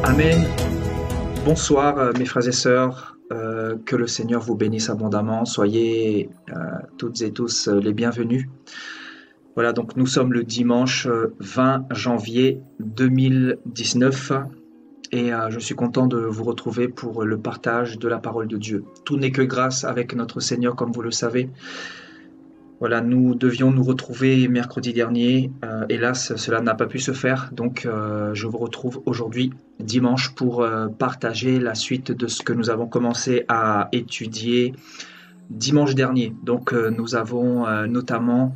Amen. Bonsoir mes frères et sœurs, que le Seigneur vous bénisse abondamment. Soyez toutes et tous les bienvenus. Voilà, donc nous sommes le dimanche 20 janvier 2019 et je suis content de vous retrouver pour le partage de la parole de Dieu. Tout n'est que grâce avec notre Seigneur, comme vous le savez. Voilà, nous devions nous retrouver mercredi dernier. Hélas, cela n'a pas pu se faire. Donc, je vous retrouve aujourd'hui, dimanche, pour partager la suite de ce que nous avons commencé à étudier dimanche dernier. Donc, nous avons notamment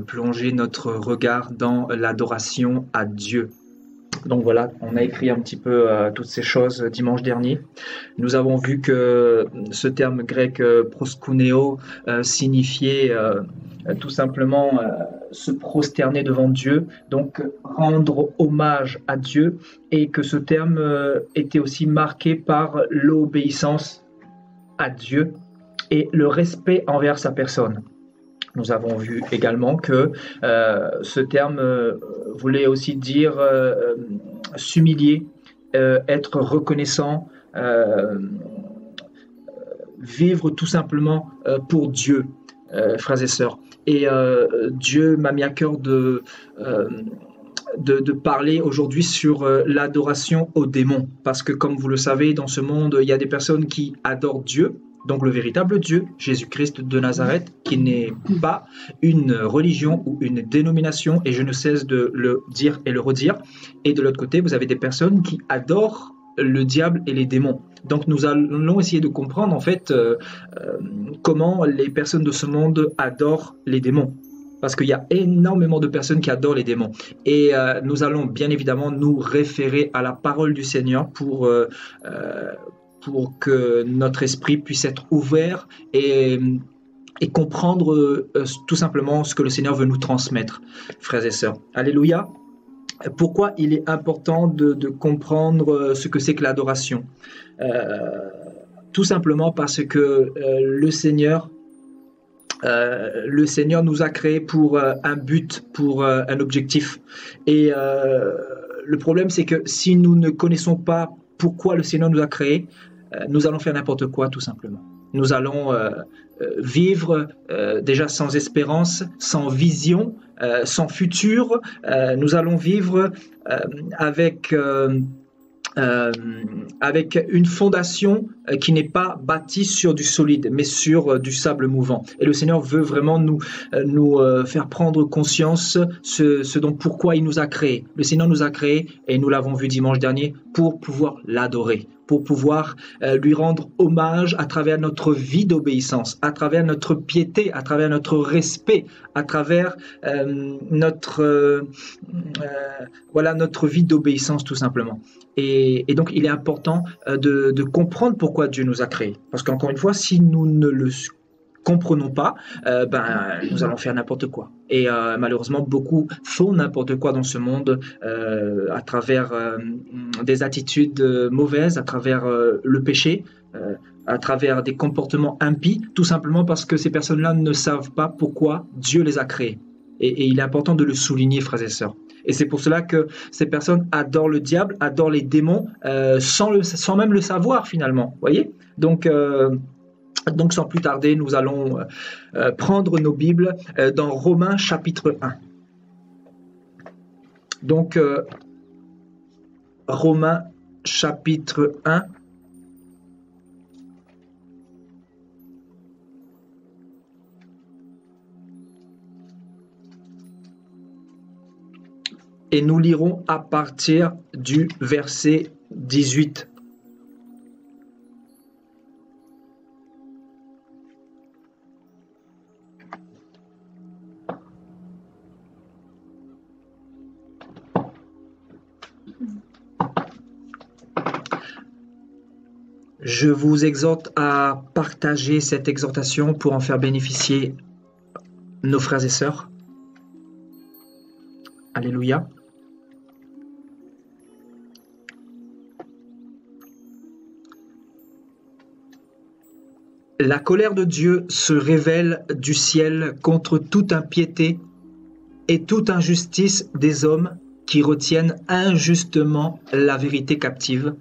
plongé notre regard dans l'adoration à Dieu. Donc voilà, on a écrit un petit peu toutes ces choses dimanche dernier. Nous avons vu que ce terme grec proskuneo signifiait tout simplement se prosterner devant Dieu, donc rendre hommage à Dieu, et que ce terme était aussi marqué par l'obéissance à Dieu et le respect envers sa personne. Nous avons vu également que ce terme voulait aussi dire s'humilier, être reconnaissant, vivre tout simplement pour Dieu, frères et sœurs. Et Dieu m'a mis à cœur de parler aujourd'hui sur l'adoration aux démons. Parce que comme vous le savez, dans ce monde, il y a des personnes qui adorent Dieu, donc le véritable Dieu, Jésus-Christ de Nazareth, qui n'est pas une religion ou une dénomination, et je ne cesse de le dire et le redire. Et de l'autre côté, vous avez des personnes qui adorent le diable et les démons. Donc nous allons essayer de comprendre en fait comment les personnes de ce monde adorent les démons. Parce qu'il y a énormément de personnes qui adorent les démons. Et nous allons bien évidemment nous référer à la parole du Seigneur pour que notre esprit puisse être ouvert et comprendre tout simplement ce que le Seigneur veut nous transmettre, frères et sœurs. Alléluia. Pourquoi il est important de comprendre ce que c'est que l'adoration? Tout simplement parce que le Seigneur nous a créés pour un but, pour un objectif. Et le problème, c'est que si nous ne connaissons pas pourquoi le Seigneur nous a créés, nous allons faire n'importe quoi, tout simplement. Nous allons vivre déjà sans espérance, sans vision, sans futur. Nous allons vivre avec une fondation qui n'est pas bâtie sur du solide, mais sur du sable mouvant. Et le Seigneur veut vraiment nous faire prendre conscience ce dont pourquoi il nous a créés. Le Seigneur nous a créés, et nous l'avons vu dimanche dernier, pour pouvoir l'adorer, pour pouvoir lui rendre hommage à travers notre vie d'obéissance, à travers notre piété, à travers notre respect, à travers notre vie d'obéissance tout simplement. Et donc il est important de comprendre pourquoi Dieu nous a créés. Parce qu'encore une fois, si nous ne le comprenons pas, nous allons faire n'importe quoi. Et malheureusement, beaucoup font n'importe quoi dans ce monde à travers des attitudes mauvaises, à travers le péché, à travers des comportements impies, tout simplement parce que ces personnes-là ne savent pas pourquoi Dieu les a créés. Et il est important de le souligner, frères et sœurs. Et c'est pour cela que ces personnes adorent le diable, adorent les démons, sans même le savoir finalement. Voyez ? Donc sans plus tarder, nous allons prendre nos Bibles dans Romains chapitre 1. Donc, Romains chapitre 1. Et nous lirons à partir du verset 18. Je vous exhorte à partager cette exhortation pour en faire bénéficier nos frères et sœurs. Alléluia. La colère de Dieu se révèle du ciel contre toute impiété et toute injustice des hommes qui retiennent injustement la vérité captive,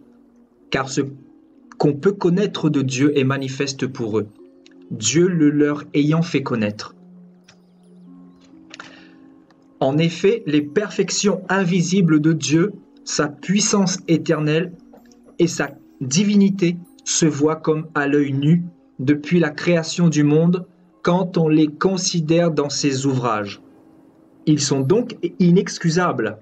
car ce qu'on peut connaître de Dieu est manifeste pour eux, Dieu le leur ayant fait connaître. En effet, les perfections invisibles de Dieu, sa puissance éternelle et sa divinité se voient comme à l'œil nu depuis la création du monde quand on les considère dans ses ouvrages. Ils sont donc inexcusables,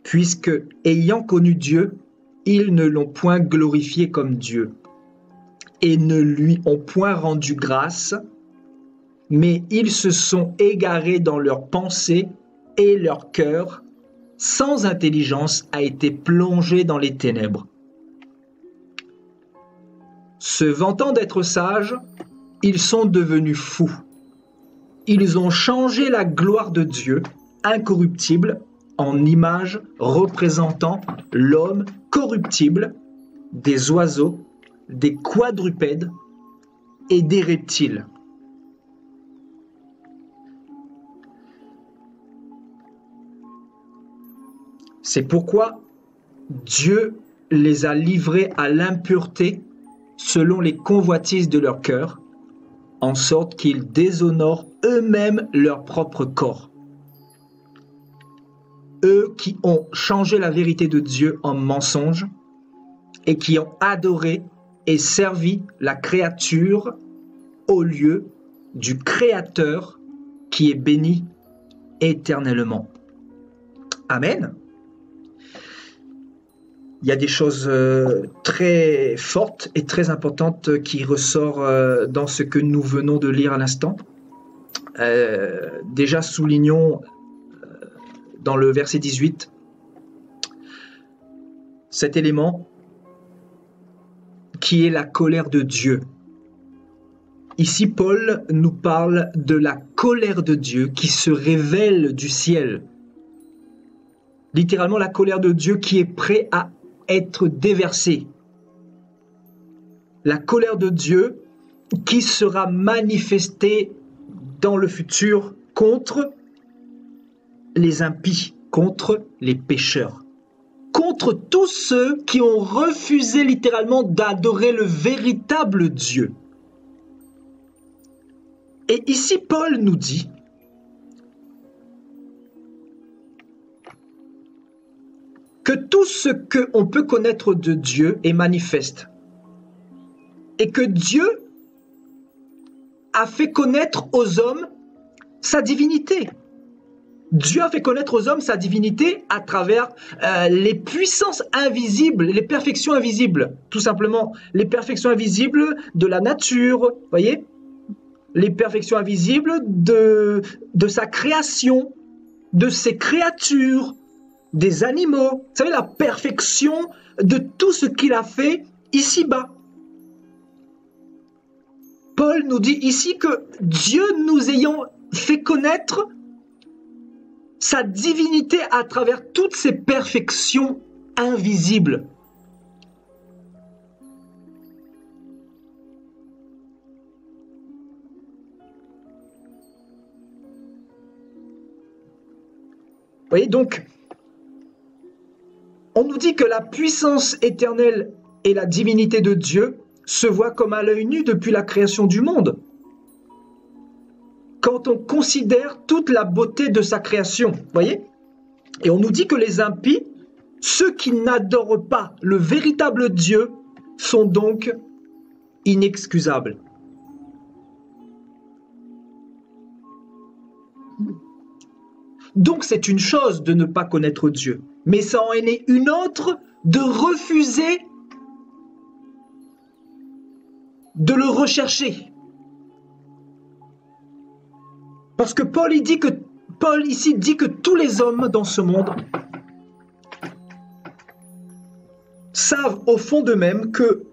puisque, ayant connu Dieu, ils ne l'ont point glorifié comme Dieu, et ne lui ont point rendu grâce, mais ils se sont égarés dans leurs pensées, et leur cœur, sans intelligence, a été plongé dans les ténèbres. Se vantant d'être sages, ils sont devenus fous. Ils ont changé la gloire de Dieu, incorruptible, en image représentant l'homme corruptible, des oiseaux, des quadrupèdes et des reptiles. C'est pourquoi Dieu les a livrés à l'impureté selon les convoitises de leur cœur, en sorte qu'ils déshonorent eux-mêmes leur propre corps. Eux qui ont changé la vérité de Dieu en mensonge et qui ont adoré et servi la créature au lieu du Créateur qui est béni éternellement. Amen. Il y a des choses très fortes et très importantes qui ressortent dans ce que nous venons de lire à l'instant. Déjà, soulignons dans le verset 18 cet élément qui est la colère de Dieu. Ici, Paul nous parle de la colère de Dieu qui se révèle du ciel. Littéralement, la colère de Dieu qui est prêt à être déversée. La colère de Dieu qui sera manifestée dans le futur contre les impies, contre les pécheurs, contre tous ceux qui ont refusé littéralement d'adorer le véritable Dieu. Et ici, Paul nous dit que tout ce qu'on peut connaître de Dieu est manifeste et que Dieu a fait connaître aux hommes sa divinité. Dieu a fait connaître aux hommes sa divinité à travers les puissances invisibles, les perfections invisibles, tout simplement. Les perfections invisibles de la nature, voyez, les perfections invisibles de sa création, de ses créatures, des animaux. Vous savez, la perfection de tout ce qu'il a fait ici-bas. Paul nous dit ici que Dieu nous ayant fait connaître sa divinité à travers toutes ces perfections invisibles. Vous voyez, donc, on nous dit que la puissance éternelle et la divinité de Dieu se voient comme à l'œil nu depuis la création du monde. Quand on considère toute la beauté de sa création, vous voyez? Et on nous dit que les impies, ceux qui n'adorent pas le véritable Dieu, sont donc inexcusables. Donc c'est une chose de ne pas connaître Dieu, mais ça en est une autre de refuser de le rechercher. Parce que Paul ici dit que tous les hommes dans ce monde savent au fond d'eux-mêmes que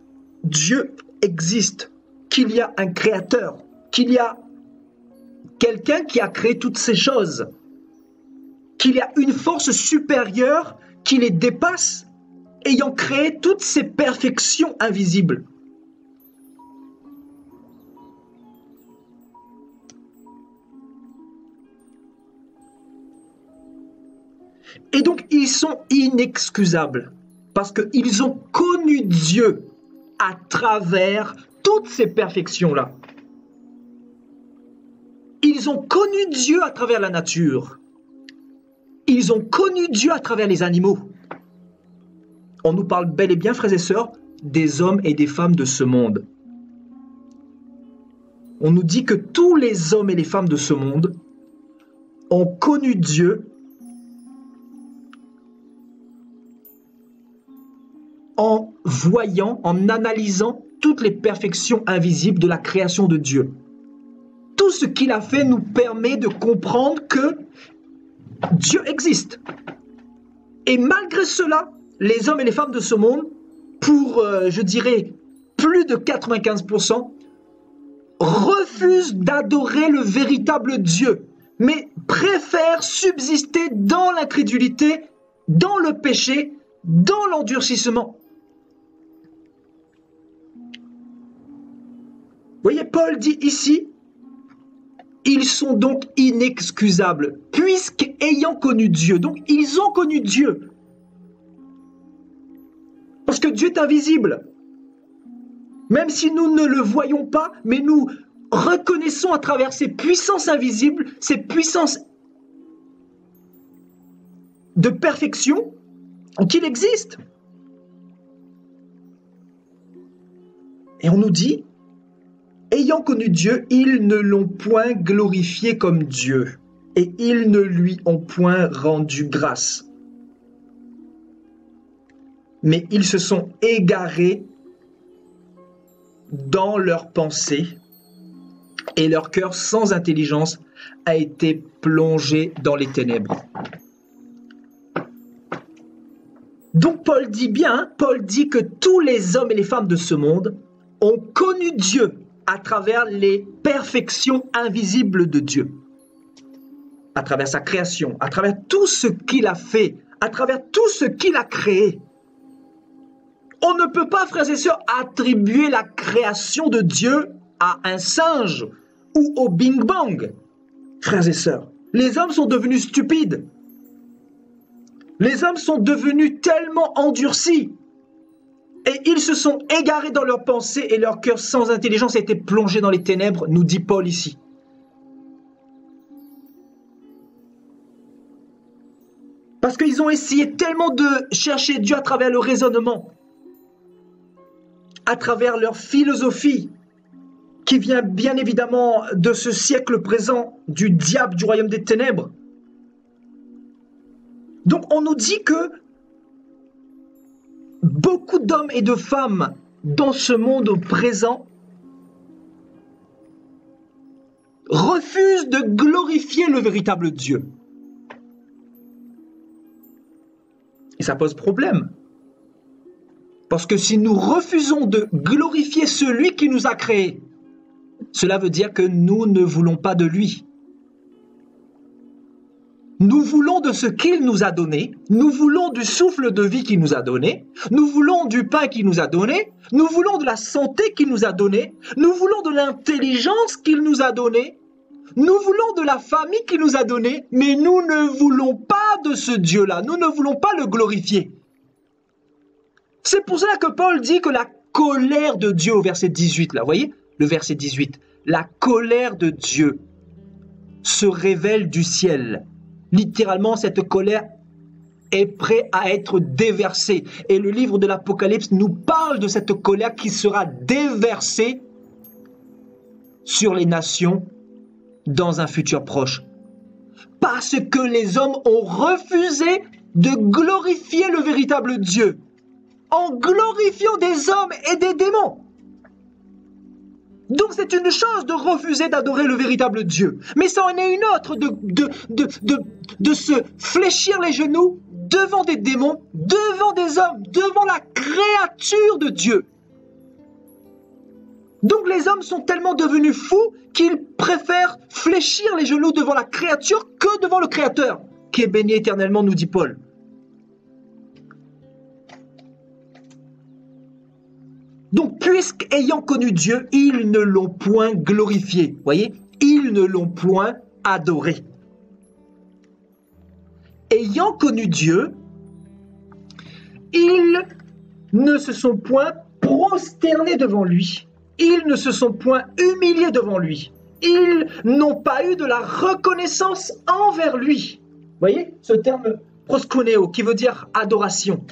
Dieu existe, qu'il y a un créateur, qu'il y a quelqu'un qui a créé toutes ces choses, qu'il y a une force supérieure qui les dépasse, ayant créé toutes ces perfections invisibles. Et donc, ils sont inexcusables parce qu'ils ont connu Dieu à travers toutes ces perfections-là. Ils ont connu Dieu à travers la nature. Ils ont connu Dieu à travers les animaux. On nous parle bel et bien, frères et sœurs, des hommes et des femmes de ce monde. On nous dit que tous les hommes et les femmes de ce monde ont connu Dieu en voyant, en analysant toutes les perfections invisibles de la création de Dieu. Tout ce qu'il a fait nous permet de comprendre que Dieu existe. Et malgré cela, les hommes et les femmes de ce monde, pour, je dirais, plus de 95%, refusent d'adorer le véritable Dieu, mais préfèrent subsister dans l'incrédulité, dans le péché, dans l'endurcissement. Vous voyez, Paul dit ici, ils sont donc inexcusables, puisqu'ayant connu Dieu, donc ils ont connu Dieu. Parce que Dieu est invisible. Même si nous ne le voyons pas, mais nous reconnaissons à travers ces puissances invisibles, ces puissances de perfection, qu'il existe. Et on nous dit, ayant connu Dieu, ils ne l'ont point glorifié comme Dieu, et ils ne lui ont point rendu grâce. Mais ils se sont égarés dans leurs pensées, et leur cœur sans intelligence a été plongé dans les ténèbres. Donc Paul dit bien, Paul dit que tous les hommes et les femmes de ce monde ont connu Dieu à travers les perfections invisibles de Dieu, à travers sa création, à travers tout ce qu'il a fait, à travers tout ce qu'il a créé. On ne peut pas, frères et sœurs, attribuer la création de Dieu à un singe ou au Bing Bang. Frères et sœurs, les hommes sont devenus stupides. Les hommes sont devenus tellement endurcis. Et ils se sont égarés dans leurs pensées et leur cœur sans intelligence a été plongé dans les ténèbres, nous dit Paul ici. Parce qu'ils ont essayé tellement de chercher Dieu à travers le raisonnement, à travers leur philosophie, qui vient bien évidemment de ce siècle présent, du diable, du royaume des ténèbres. Donc on nous dit que beaucoup d'hommes et de femmes dans ce monde présent refusent de glorifier le véritable Dieu. Et ça pose problème. Parce que si nous refusons de glorifier celui qui nous a créés, cela veut dire que nous ne voulons pas de lui. Nous voulons de ce qu'il nous a donné, nous voulons du souffle de vie qu'il nous a donné, nous voulons du pain qu'il nous a donné, nous voulons de la santé qu'il nous a donné, nous voulons de l'intelligence qu'il nous a donné, nous voulons de la famille qu'il nous a donnée, mais nous ne voulons pas de ce Dieu-là, nous ne voulons pas le glorifier. C'est pour cela que Paul dit que la colère de Dieu au verset 18, là, vous voyez, le verset 18, la colère de Dieu se révèle du ciel. Littéralement, cette colère est prête à être déversée. Et le livre de l'Apocalypse nous parle de cette colère qui sera déversée sur les nations dans un futur proche. Parce que les hommes ont refusé de glorifier le véritable Dieu en glorifiant des hommes et des démons. Donc c'est une chose de refuser d'adorer le véritable Dieu. Mais ça en est une autre de se fléchir les genoux devant des démons, devant des hommes, devant la créature de Dieu. Donc les hommes sont tellement devenus fous qu'ils préfèrent fléchir les genoux devant la créature que devant le Créateur, qui est béni éternellement, nous dit Paul. Donc, puisqu'ayant connu Dieu, ils ne l'ont point glorifié. Voyez, ils ne l'ont point adoré. ayant connu Dieu, ils ne se sont point prosternés devant lui. Ils ne se sont point humiliés devant lui. Ils n'ont pas eu de la reconnaissance envers lui. Vous voyez ce terme proskuneo qui veut dire adoration.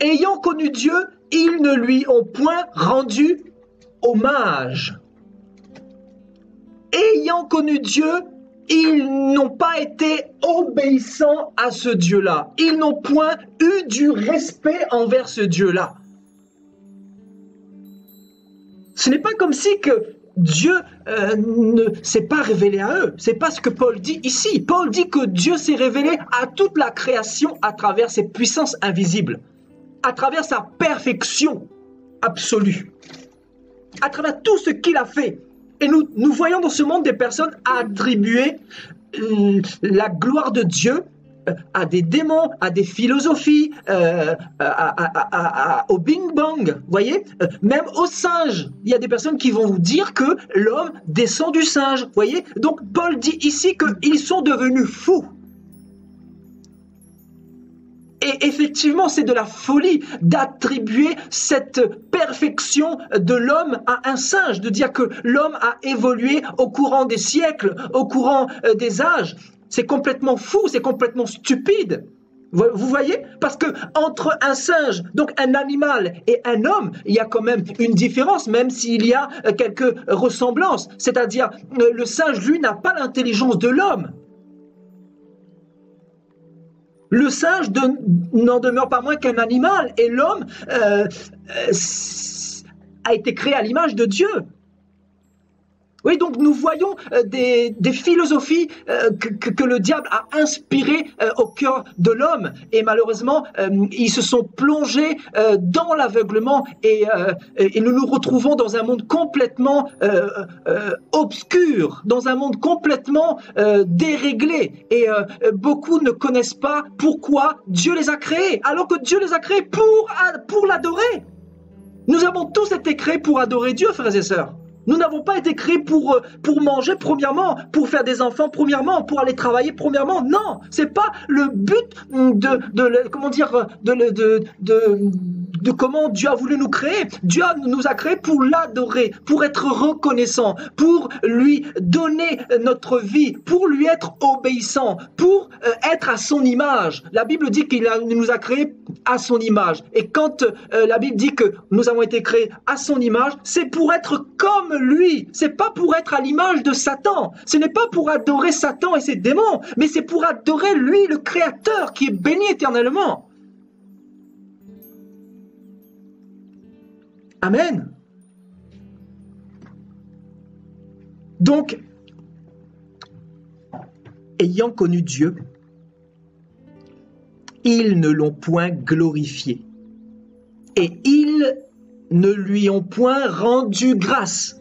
Ayant connu Dieu, ils ne lui ont point rendu hommage. Ayant connu Dieu, ils n'ont pas été obéissants à ce Dieu-là. Ils n'ont point eu du respect envers ce Dieu-là. Ce n'est pas comme si que Dieu ne s'est pas révélé à eux. C'est pas ce que Paul dit ici. Paul dit que Dieu s'est révélé à toute la création à travers ses puissances invisibles, à travers sa perfection absolue, à travers tout ce qu'il a fait. Et nous voyons dans ce monde des personnes attribuer la gloire de Dieu à des démons, à des philosophies, au Bing Bang, voyez, même aux singes. Il y a des personnes qui vont vous dire que l'homme descend du singe, voyez. Donc Paul dit ici qu'ils sont devenus fous. Et effectivement, c'est de la folie d'attribuer cette perfection de l'homme à un singe, de dire que l'homme a évolué au courant des siècles, au courant des âges. C'est complètement fou, c'est complètement stupide. Vous voyez? Parce que entre un singe, donc un animal, et un homme, il y a quand même une différence, même s'il y a quelques ressemblances. C'est-à-dire, le singe, lui, n'a pas l'intelligence de l'homme. Le singe n'en demeure pas moins qu'un animal, et l'homme a été créé à l'image de Dieu. Oui, donc nous voyons des philosophies que le diable a inspirées au cœur de l'homme. Et malheureusement, ils se sont plongés dans l'aveuglement et nous nous retrouvons dans un monde complètement obscur, dans un monde complètement déréglé. Et beaucoup ne connaissent pas pourquoi Dieu les a créés, alors que Dieu les a créés pour l'adorer. Nous avons tous été créés pour adorer Dieu, frères et sœurs. Nous n'avons pas été créés pour manger premièrement, pour faire des enfants premièrement, pour aller travailler premièrement. Non, c'est pas le but de comment Dieu a voulu nous créer. Dieu nous a créés pour l'adorer, pour être reconnaissant, pour lui donner notre vie, pour lui être obéissant, pour être à son image. La Bible dit qu'il nous a créés à son image. Et quand la Bible dit que nous avons été créés à son image, c'est pour être comme lui. C'est pas pour être à l'image de Satan. Ce n'est pas pour adorer Satan et ses démons, mais c'est pour adorer lui, le Créateur, qui est béni éternellement. Amen. Donc, ayant connu Dieu, ils ne l'ont point glorifié et ils ne lui ont point rendu grâce,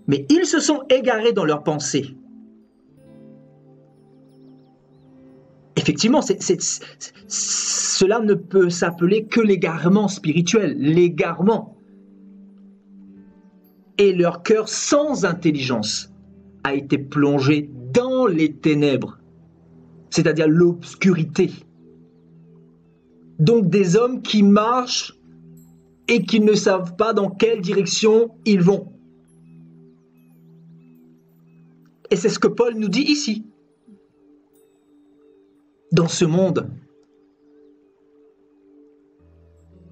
mais ils se sont égarés dans leurs pensées. Effectivement, cela ne peut s'appeler que l'égarement spirituel, l'égarement. Et leur cœur sans intelligence a été plongé dans les ténèbres, c'est-à-dire l'obscurité. Donc des hommes qui marchent et qui ne savent pas dans quelle direction ils vont. Et c'est ce que Paul nous dit ici. Dans ce monde,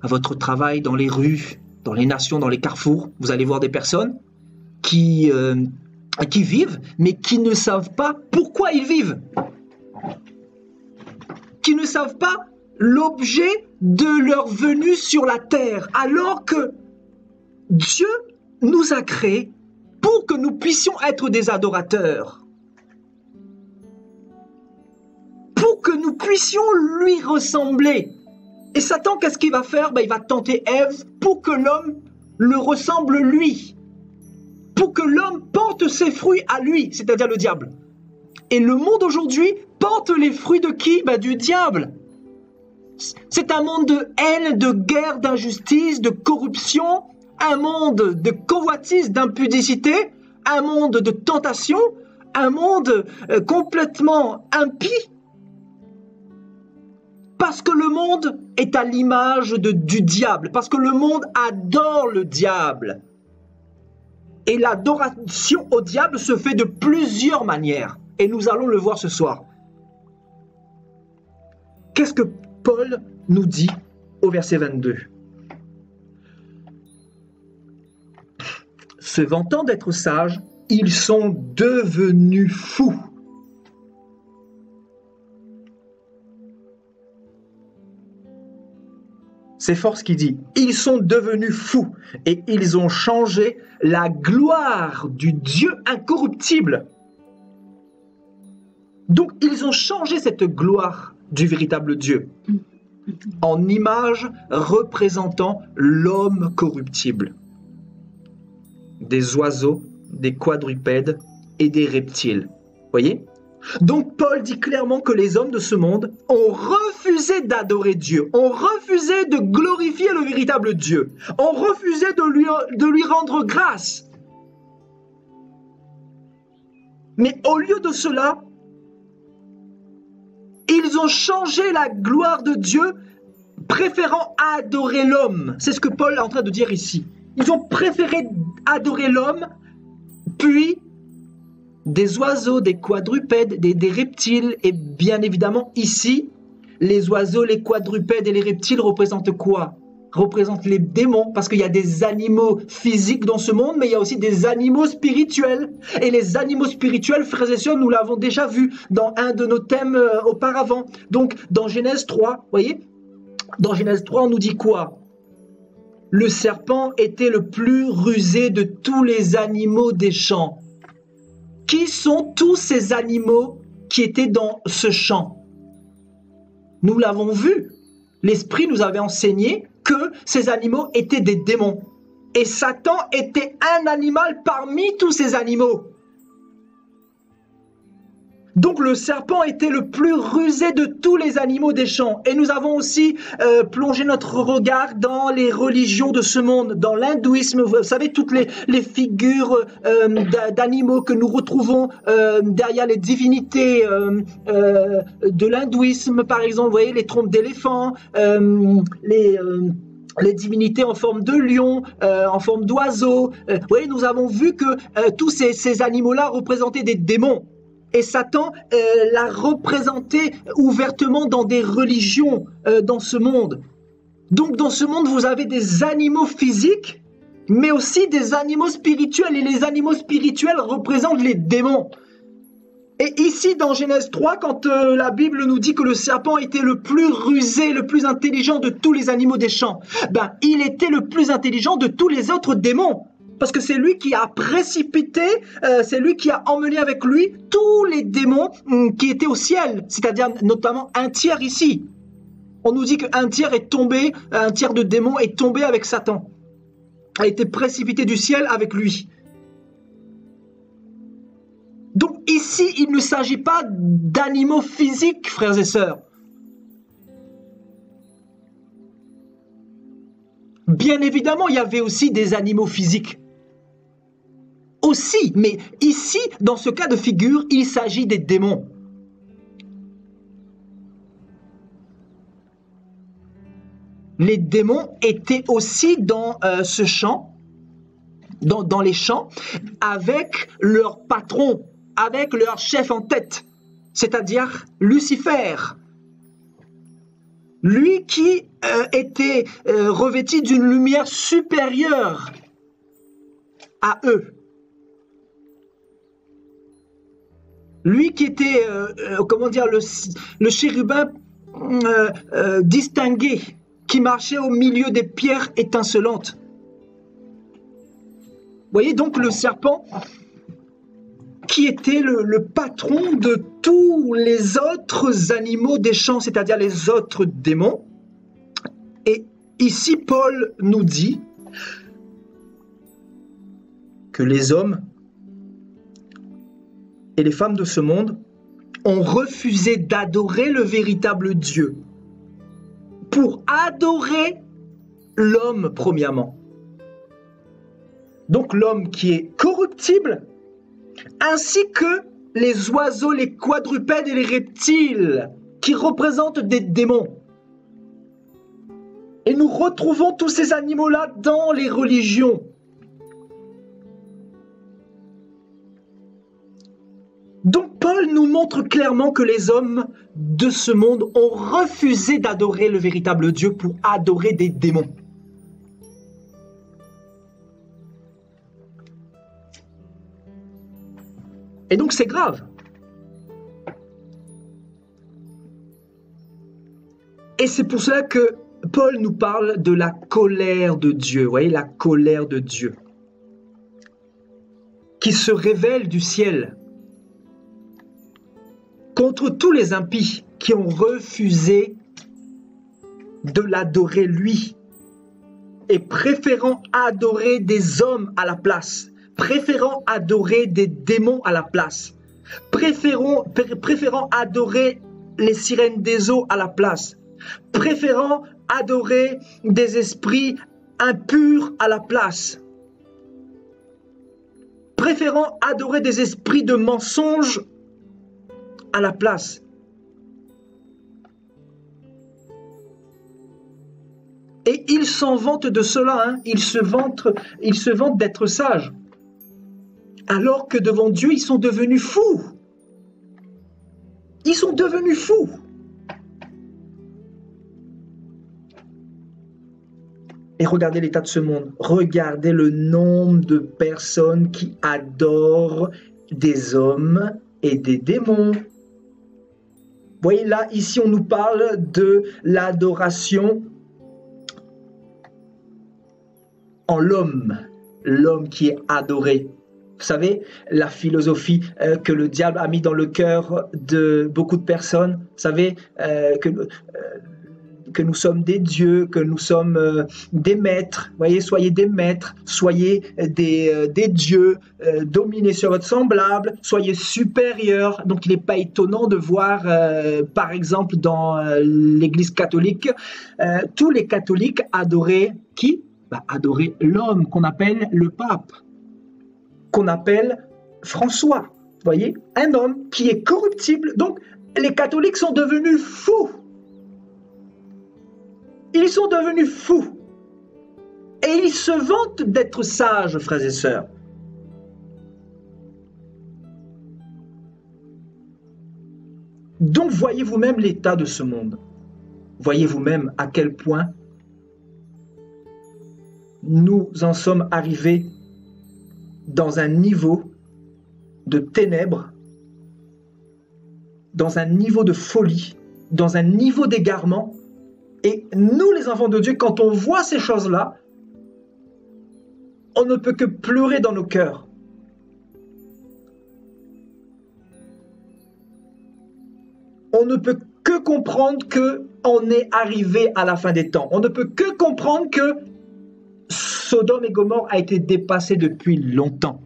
à votre travail, dans les rues, dans les nations, dans les carrefours, vous allez voir des personnes qui vivent, mais qui ne savent pas pourquoi ils vivent. Qui ne savent pas l'objet de leur venue sur la terre, alors que Dieu nous a créés pour que nous puissions être des adorateurs. Pour que nous puissions lui ressembler. Et Satan, qu'est-ce qu'il va faire? Il va tenter Ève pour que l'homme le ressemble lui. Pour que l'homme porte ses fruits à lui, c'est-à-dire le diable. Et le monde aujourd'hui porte les fruits de qui? Du diable. C'est un monde de haine, de guerre, d'injustice, de corruption, un monde de convoitise, d'impudicité, un monde de tentation, un monde complètement impie. Parce que le monde est à l'image du diable, parce que le monde adore le diable. Et l'adoration au diable se fait de plusieurs manières. Et nous allons le voir ce soir. Qu'est-ce que Paul nous dit au verset 22? Se vantant d'être sages, ils sont devenus fous. C'est fort ce qu'il dit. Ils sont devenus fous et ils ont changé la gloire du Dieu incorruptible. Donc, ils ont changé cette gloire du véritable Dieu en image représentant l'homme corruptible. Des oiseaux, des quadrupèdes et des reptiles. Voyez ? Donc Paul dit clairement que les hommes de ce monde ont refusé d'adorer Dieu, ont refusé de glorifier le véritable Dieu, ont refusé de lui rendre grâce. Mais au lieu de cela, ils ont changé la gloire de Dieu, préférant adorer l'homme. C'est ce que Paul est en train de dire ici. Ils ont préféré adorer l'homme, puis des oiseaux, des quadrupèdes, des reptiles. Et bien évidemment, ici, les oiseaux, les quadrupèdes et les reptiles représentent quoi? Représentent les démons, parce qu'il y a des animaux physiques dans ce monde, mais il y a aussi des animaux spirituels. Et les animaux spirituels, frères et sœurs, nous l'avons déjà vu dans un de nos thèmes auparavant. Donc, dans Genèse 3, voyez, dans Genèse 3, on nous dit quoi? Le serpent était le plus rusé de tous les animaux des champs. Qui sont tous ces animaux qui étaient dans ce champ? Nous l'avons vu. L'Esprit nous avait enseigné que ces animaux étaient des démons. Et Satan était un animal parmi tous ces animaux. Donc le serpent était le plus rusé de tous les animaux des champs. Et nous avons aussi plongé notre regard dans les religions de ce monde, dans l'hindouisme. Vous savez, toutes les figures d'animaux que nous retrouvons derrière les divinités de l'hindouisme, par exemple, vous voyez, les trompes d'éléphant, les divinités en forme de lion, en forme d'oiseau. Vous voyez, nous avons vu que tous ces animaux-là représentaient des démons. Et Satan l'a représenté ouvertement dans des religions dans ce monde. Donc dans ce monde, vous avez des animaux physiques, mais aussi des animaux spirituels. Et les animaux spirituels représentent les démons. Et ici, dans Genèse 3, quand la Bible nous dit que le serpent était le plus rusé, le plus intelligent de tous les animaux des champs, ben, il était le plus intelligent de tous les autres démons. Parce que c'est lui qui a précipité, c'est lui qui a emmené avec lui tous les démons qui étaient au ciel, c'est-à-dire notamment un tiers ici. On nous dit qu'un tiers est tombé, un tiers de démons est tombé avec Satan, a été précipité du ciel avec lui. Donc ici, il ne s'agit pas d'animaux physiques, frères et sœurs. Bien évidemment, il y avait aussi des animaux physiques. Aussi, mais ici, dans ce cas de figure, il s'agit des démons. Les démons étaient aussi dans ce champ, dans les champs, avec leur patron, avec leur chef en tête, c'est-à-dire Lucifer. Lui qui était revêtu d'une lumière supérieure à eux. Lui qui était, le chérubin distingué, qui marchait au milieu des pierres étincelantes. Vous voyez donc le serpent qui était le patron de tous les autres animaux des champs, c'est-à-dire les autres démons. Et ici, Paul nous dit que les hommes et les femmes de ce monde ont refusé d'adorer le véritable Dieu pour adorer l'homme premièrement. Donc l'homme qui est corruptible, ainsi que les oiseaux, les quadrupèdes et les reptiles qui représentent des démons. Et nous retrouvons tous ces animaux-là dans les religions. Donc Paul nous montre clairement que les hommes de ce monde ont refusé d'adorer le véritable Dieu pour adorer des démons. Et donc c'est grave. Et c'est pour cela que Paul nous parle de la colère de Dieu. Vous voyez, la colère de Dieu qui se révèle du ciel contre tous les impies qui ont refusé de l'adorer lui et préférant adorer des hommes à la place, préférant adorer des démons à la place, préférant adorer les sirènes des eaux à la place, préférant adorer des esprits impurs à la place, préférant adorer des esprits de mensonges à la place. Et ils s'en vantent de cela, hein. Ils se vantent d'être sages. Alors que devant Dieu, ils sont devenus fous. Ils sont devenus fous. Et regardez l'état de ce monde. Regardez le nombre de personnes qui adorent des hommes et des démons. Vous voyez là, ici on nous parle de l'adoration en l'homme, l'homme qui est adoré. Vous savez, la philosophie que le diable a mis dans le cœur de beaucoup de personnes, vous savez, que nous sommes des dieux, que nous sommes des maîtres. Vous voyez, soyez des maîtres, soyez des dieux, dominez sur votre semblable, soyez supérieurs. Donc il n'est pas étonnant de voir, par exemple, dans l'Église catholique, tous les catholiques adoraient qui? Adorer l'homme qu'on appelle le pape, qu'on appelle François. Vous voyez, un homme qui est corruptible. Donc les catholiques sont devenus fous. Ils sont devenus fous. Et ils se vantent d'être sages, frères et sœurs. Donc voyez vous-même l'état de ce monde. Voyez vous-même à quel point nous en sommes arrivés dans un niveau de ténèbres, dans un niveau de folie, dans un niveau d'égarement. Et nous, les enfants de Dieu, quand on voit ces choses-là, on ne peut que pleurer dans nos cœurs. On ne peut que comprendre qu'on est arrivé à la fin des temps. On ne peut que comprendre que Sodome et Gomorrhe a été dépassé depuis longtemps.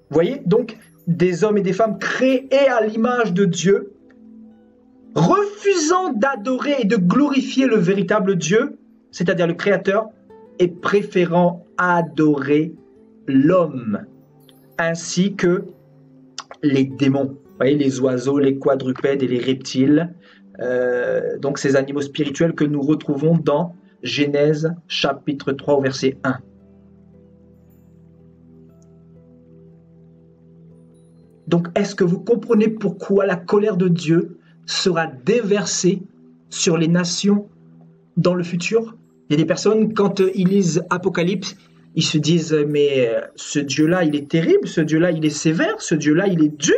Vous voyez, donc, des hommes et des femmes créés à l'image de Dieu, refusant d'adorer et de glorifier le véritable Dieu, c'est-à-dire le Créateur, et préférant adorer l'homme, ainsi que les démons. Vous voyez, les oiseaux, les quadrupèdes et les reptiles, donc ces animaux spirituels que nous retrouvons dans Genèse chapitre 3 au verset 1. Donc, est-ce que vous comprenez pourquoi la colère de Dieu sera déversée sur les nations dans le futur? Il y a des personnes, quand ils lisent Apocalypse, ils se disent « Mais ce Dieu-là, il est terrible, ce Dieu-là, il est sévère, ce Dieu-là, il est dur. »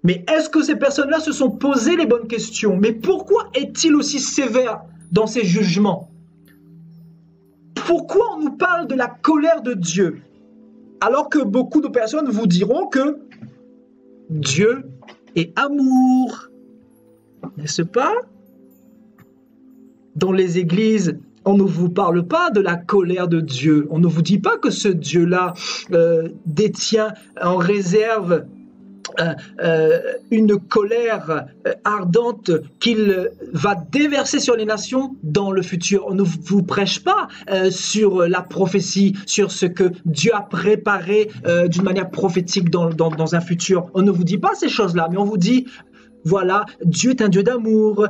Mais est-ce que ces personnes-là se sont posées les bonnes questions? Mais pourquoi est-il aussi sévère dans ses jugements? Pourquoi on nous parle de la colère de Dieu? Alors que beaucoup de personnes vous diront que Dieu est amour, n'est-ce pas? Dans les églises, on ne vous parle pas de la colère de Dieu. On ne vous dit pas que ce Dieu-là détient en réserve une colère ardente qu'il va déverser sur les nations dans le futur. On ne vous prêche pas sur la prophétie, sur ce que Dieu a préparé d'une manière prophétique dans un futur. On ne vous dit pas ces choses-là, mais on vous dit: voilà, Dieu est un Dieu d'amour,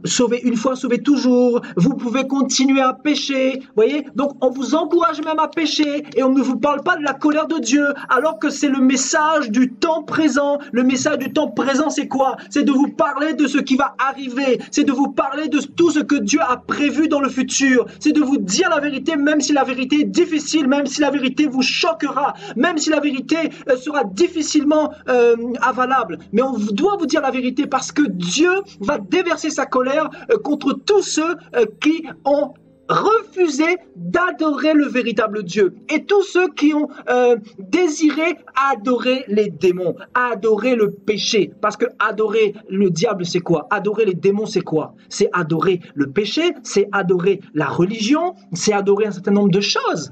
sauver une fois, sauver toujours, vous pouvez continuer à pécher, voyez? Donc on vous encourage même à pécher et on ne vous parle pas de la colère de Dieu, alors que c'est le message du temps présent. Le message du temps présent, c'est quoi? C'est de vous parler de ce qui va arriver, c'est de vous parler de tout ce que Dieu a prévu dans le futur, c'est de vous dire la vérité, même si la vérité est difficile, même si la vérité vous choquera, même si la vérité sera difficilement avalable. Mais on doit vous dire la vérité parce que Dieu va déverser sa colère contre tous ceux qui ont refusé d'adorer le véritable Dieu et tous ceux qui ont désiré adorer les démons, adorer le péché. Parce que adorer le diable, c'est quoi? Adorer les démons, c'est quoi? C'est adorer le péché, c'est adorer la religion, c'est adorer un certain nombre de choses.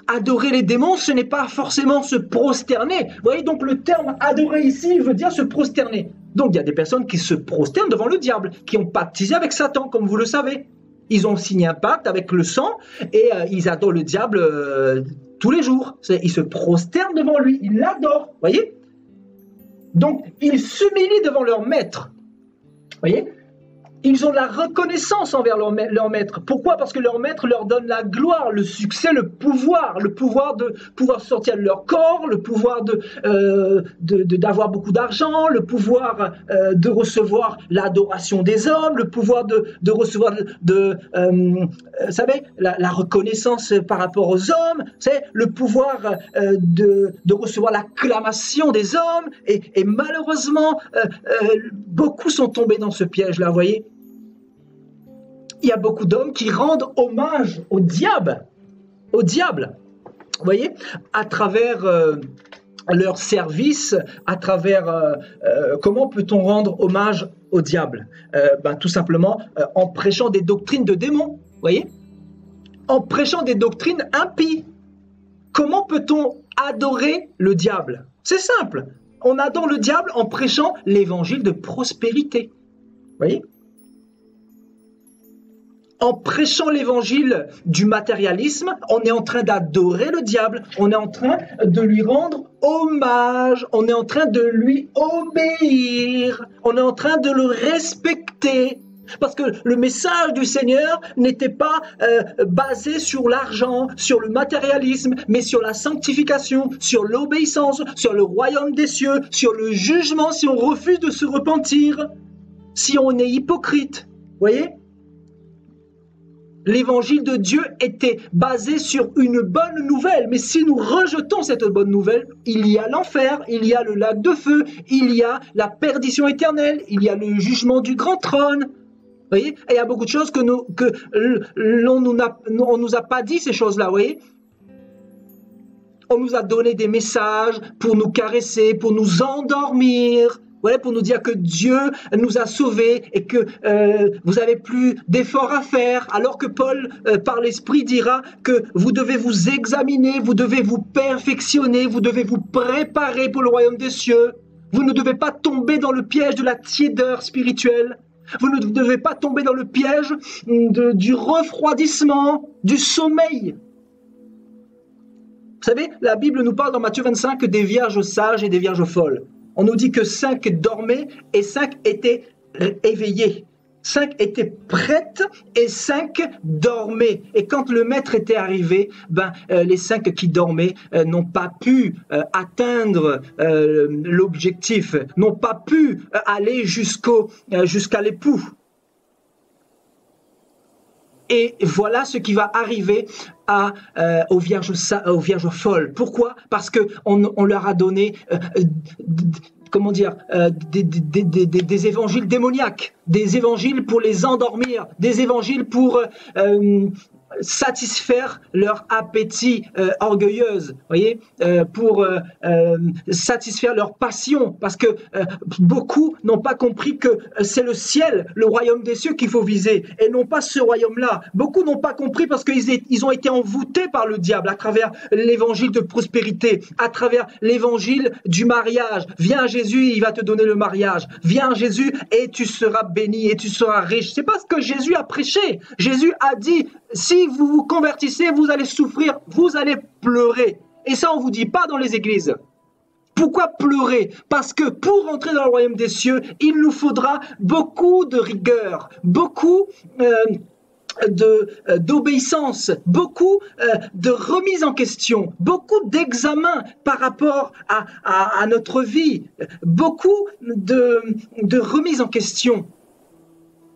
Adorer les démons, ce n'est pas forcément se prosterner. Vous voyez, donc le terme adorer ici veut dire se prosterner. Donc il y a des personnes qui se prosternent devant le diable, qui ont pactisé avec Satan, comme vous le savez. Ils ont signé un pacte avec le sang et ils adorent le diable tous les jours. Ils se prosternent devant lui, ils l'adorent, vous voyez. Donc ils s'humilient devant leur maître, vous voyez. Ils ont de la reconnaissance envers leur maître. Pourquoi? Parce que leur maître leur donne la gloire, le succès, le pouvoir de pouvoir sortir de leur corps, le pouvoir d'avoir beaucoup d'argent, le pouvoir de recevoir l'adoration des hommes, le pouvoir de recevoir vous savez, la reconnaissance par rapport aux hommes, c'est le pouvoir de recevoir l'acclamation des hommes. Et malheureusement, beaucoup sont tombés dans ce piège-là, vous voyez. Il y a beaucoup d'hommes qui rendent hommage au diable, vous voyez, à travers leur service, à travers comment peut-on rendre hommage au diable? Tout simplement en prêchant des doctrines de démons, vous voyez, en prêchant des doctrines impies. Comment peut-on adorer le diable? C'est simple, on adore le diable en prêchant l'évangile de prospérité, vous voyez. En prêchant l'évangile du matérialisme, on est en train d'adorer le diable, on est en train de lui rendre hommage, on est en train de lui obéir, on est en train de le respecter. Parce que le message du Seigneur n'était pas basé sur l'argent, sur le matérialisme, mais sur la sanctification, sur l'obéissance, sur le royaume des cieux, sur le jugement si on refuse de se repentir, si on est hypocrite, voyez? L'évangile de Dieu était basé sur une bonne nouvelle, mais si nous rejetons cette bonne nouvelle, il y a l'enfer, il y a le lac de feu, il y a la perdition éternelle, il y a le jugement du grand trône. Vous voyez, et il y a beaucoup de choses que on nous a pas dit ces choses-là, vous voyez. On nous a donné des messages pour nous caresser, pour nous endormir. Voilà, pour nous dire que Dieu nous a sauvés et que vous n'avez plus d'efforts à faire, alors que Paul, par l'Esprit, dira que vous devez vous examiner, vous devez vous perfectionner, vous devez vous préparer pour le royaume des cieux. Vous ne devez pas tomber dans le piège de la tiédeur spirituelle. Vous ne devez pas tomber dans le piège du refroidissement, du sommeil. Vous savez, la Bible nous parle dans Matthieu 25 des vierges sages et des vierges folles. On nous dit que 5 dormaient et 5 étaient éveillées. 5 étaient prêtes et 5 dormaient. Et quand le maître était arrivé, les 5 qui dormaient n'ont pas pu atteindre l'objectif, n'ont pas pu aller jusqu'à l'époux. Et voilà ce qui va arriver aux vierges folles. Pourquoi? Parce qu'on leur a donné des évangiles démoniaques, des évangiles pour les endormir, des évangiles pour satisfaire leur appétit orgueilleuse, voyez, pour satisfaire leur passion, parce que beaucoup n'ont pas compris que c'est le ciel, le royaume des cieux qu'il faut viser, et non pas ce royaume-là. Beaucoup n'ont pas compris parce qu'ils ont été envoûtés par le diable à travers l'évangile de prospérité, à travers l'évangile du mariage. Viens à Jésus, il va te donner le mariage. Viens à Jésus et tu seras béni et tu seras riche. C'est pas ce que Jésus a prêché. Jésus a dit, si vous vous convertissez, vous allez souffrir, vous allez pleurer. Et ça, on ne vous dit pas dans les églises. Pourquoi pleurer? Parce que pour entrer dans le royaume des cieux, il nous faudra beaucoup de rigueur, beaucoup d'obéissance, beaucoup de remise en question, beaucoup d'examen par rapport à notre vie, beaucoup de remise en question.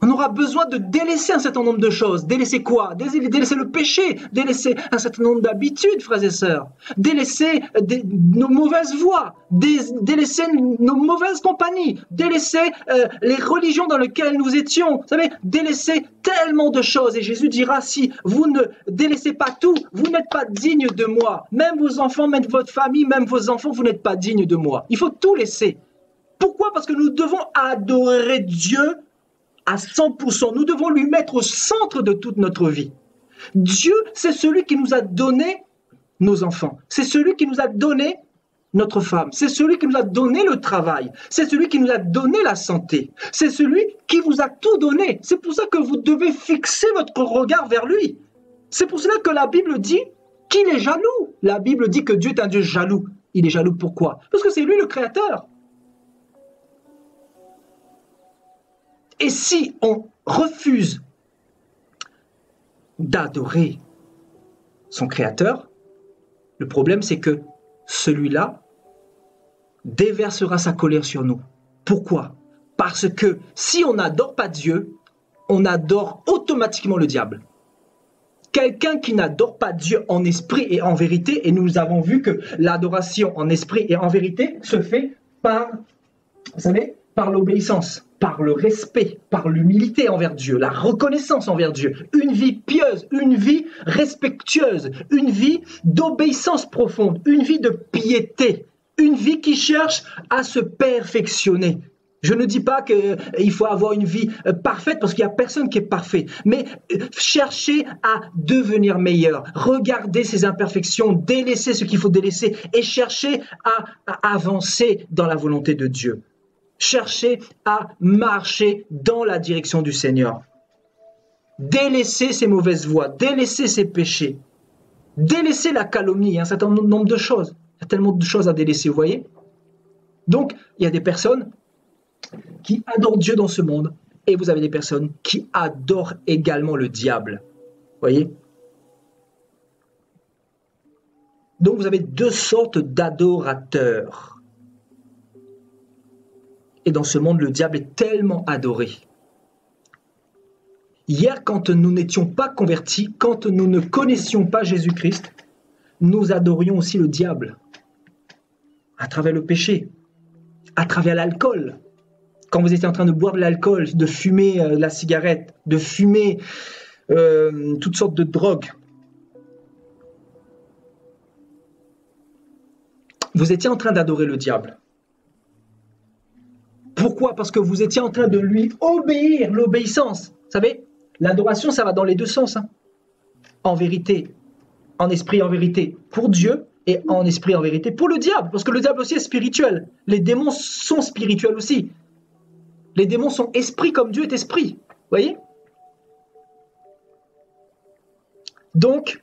On aura besoin de délaisser un certain nombre de choses. Délaisser quoi? Délaisser le péché, délaisser un certain nombre d'habitudes, frères et sœurs, délaisser nos mauvaises voies, délaisser nos mauvaises compagnies, délaisser les religions dans lesquelles nous étions. Vous savez, délaisser tellement de choses. Et Jésus dira, si vous ne délaissez pas tout, vous n'êtes pas digne de moi. Même vos enfants, même votre famille, même vos enfants, vous n'êtes pas dignes de moi. Il faut tout laisser. Pourquoi? Parce que nous devons adorer Dieu à 100%. Nous devons lui mettre au centre de toute notre vie. Dieu, c'est celui qui nous a donné nos enfants. C'est celui qui nous a donné notre femme. C'est celui qui nous a donné le travail. C'est celui qui nous a donné la santé. C'est celui qui vous a tout donné. C'est pour ça que vous devez fixer votre regard vers lui. C'est pour cela que la Bible dit qu'il est jaloux. La Bible dit que Dieu est un Dieu jaloux. Il est jaloux pourquoi? Parce que c'est lui le créateur. Et si on refuse d'adorer son créateur, le problème c'est que celui-là déversera sa colère sur nous. Pourquoi? Parce que si on n'adore pas Dieu, on adore automatiquement le diable. Quelqu'un qui n'adore pas Dieu en esprit et en vérité, et nous avons vu que l'adoration en esprit et en vérité se fait par, vous savez, par l'obéissance, par le respect, par l'humilité envers Dieu, la reconnaissance envers Dieu, une vie pieuse, une vie respectueuse, une vie d'obéissance profonde, une vie de piété, une vie qui cherche à se perfectionner. Je ne dis pas qu'il faut avoir une vie parfaite parce qu'il n'y a personne qui est parfait, mais chercher à devenir meilleur, regarder ses imperfections, délaisser ce qu'il faut délaisser et chercher à avancer dans la volonté de Dieu. Chercher à marcher dans la direction du Seigneur. Délaisser ses mauvaises voies, délaisser ses péchés, délaisser la calomnie, un certain nombre de choses. Il y a tellement de choses à délaisser, vous voyez? Donc, il y a des personnes qui adorent Dieu dans ce monde et vous avez des personnes qui adorent également le diable. Vous voyez? Donc, vous avez deux sortes d'adorateurs. Et dans ce monde, le diable est tellement adoré. Hier, quand nous n'étions pas convertis, quand nous ne connaissions pas Jésus-Christ, nous adorions aussi le diable. À travers le péché, à travers l'alcool. Quand vous étiez en train de boire de l'alcool, de fumer la cigarette, de fumer toutes sortes de drogues, vous étiez en train d'adorer le diable. Pourquoi? Parce que vous étiez en train de lui obéir, l'obéissance. Vous savez, l'adoration, ça va dans les deux sens. Hein. En vérité, en esprit, en vérité, pour Dieu, et en esprit, en vérité, pour le diable. Parce que le diable aussi est spirituel. Les démons sont spirituels aussi. Les démons sont esprits comme Dieu est esprit. Vous voyez? Donc,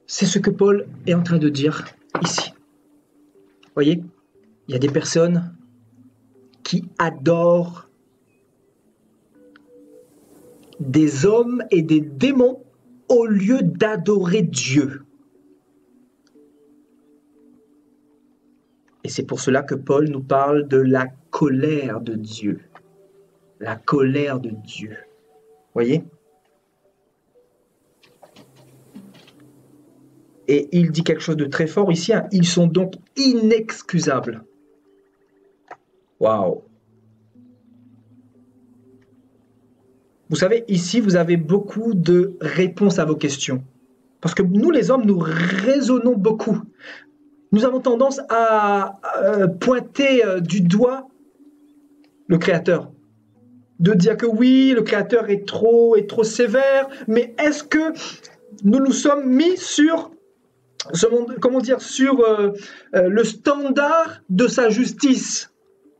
c'est ce que Paul est en train de dire ici. Vous voyez, il y a des personnes qui adorent des hommes et des démons au lieu d'adorer Dieu. Et c'est pour cela que Paul nous parle de la colère de Dieu. La colère de Dieu. Vous voyez? Et il dit quelque chose de très fort ici. Hein. Ils sont donc inexcusables. Waouh! Vous savez, ici, vous avez beaucoup de réponses à vos questions. Parce que nous, les hommes, nous raisonnons beaucoup. Nous avons tendance à pointer du doigt le Créateur. De dire que oui, le Créateur est trop sévère, mais est-ce que nous nous sommes mis sur le standard de sa justice?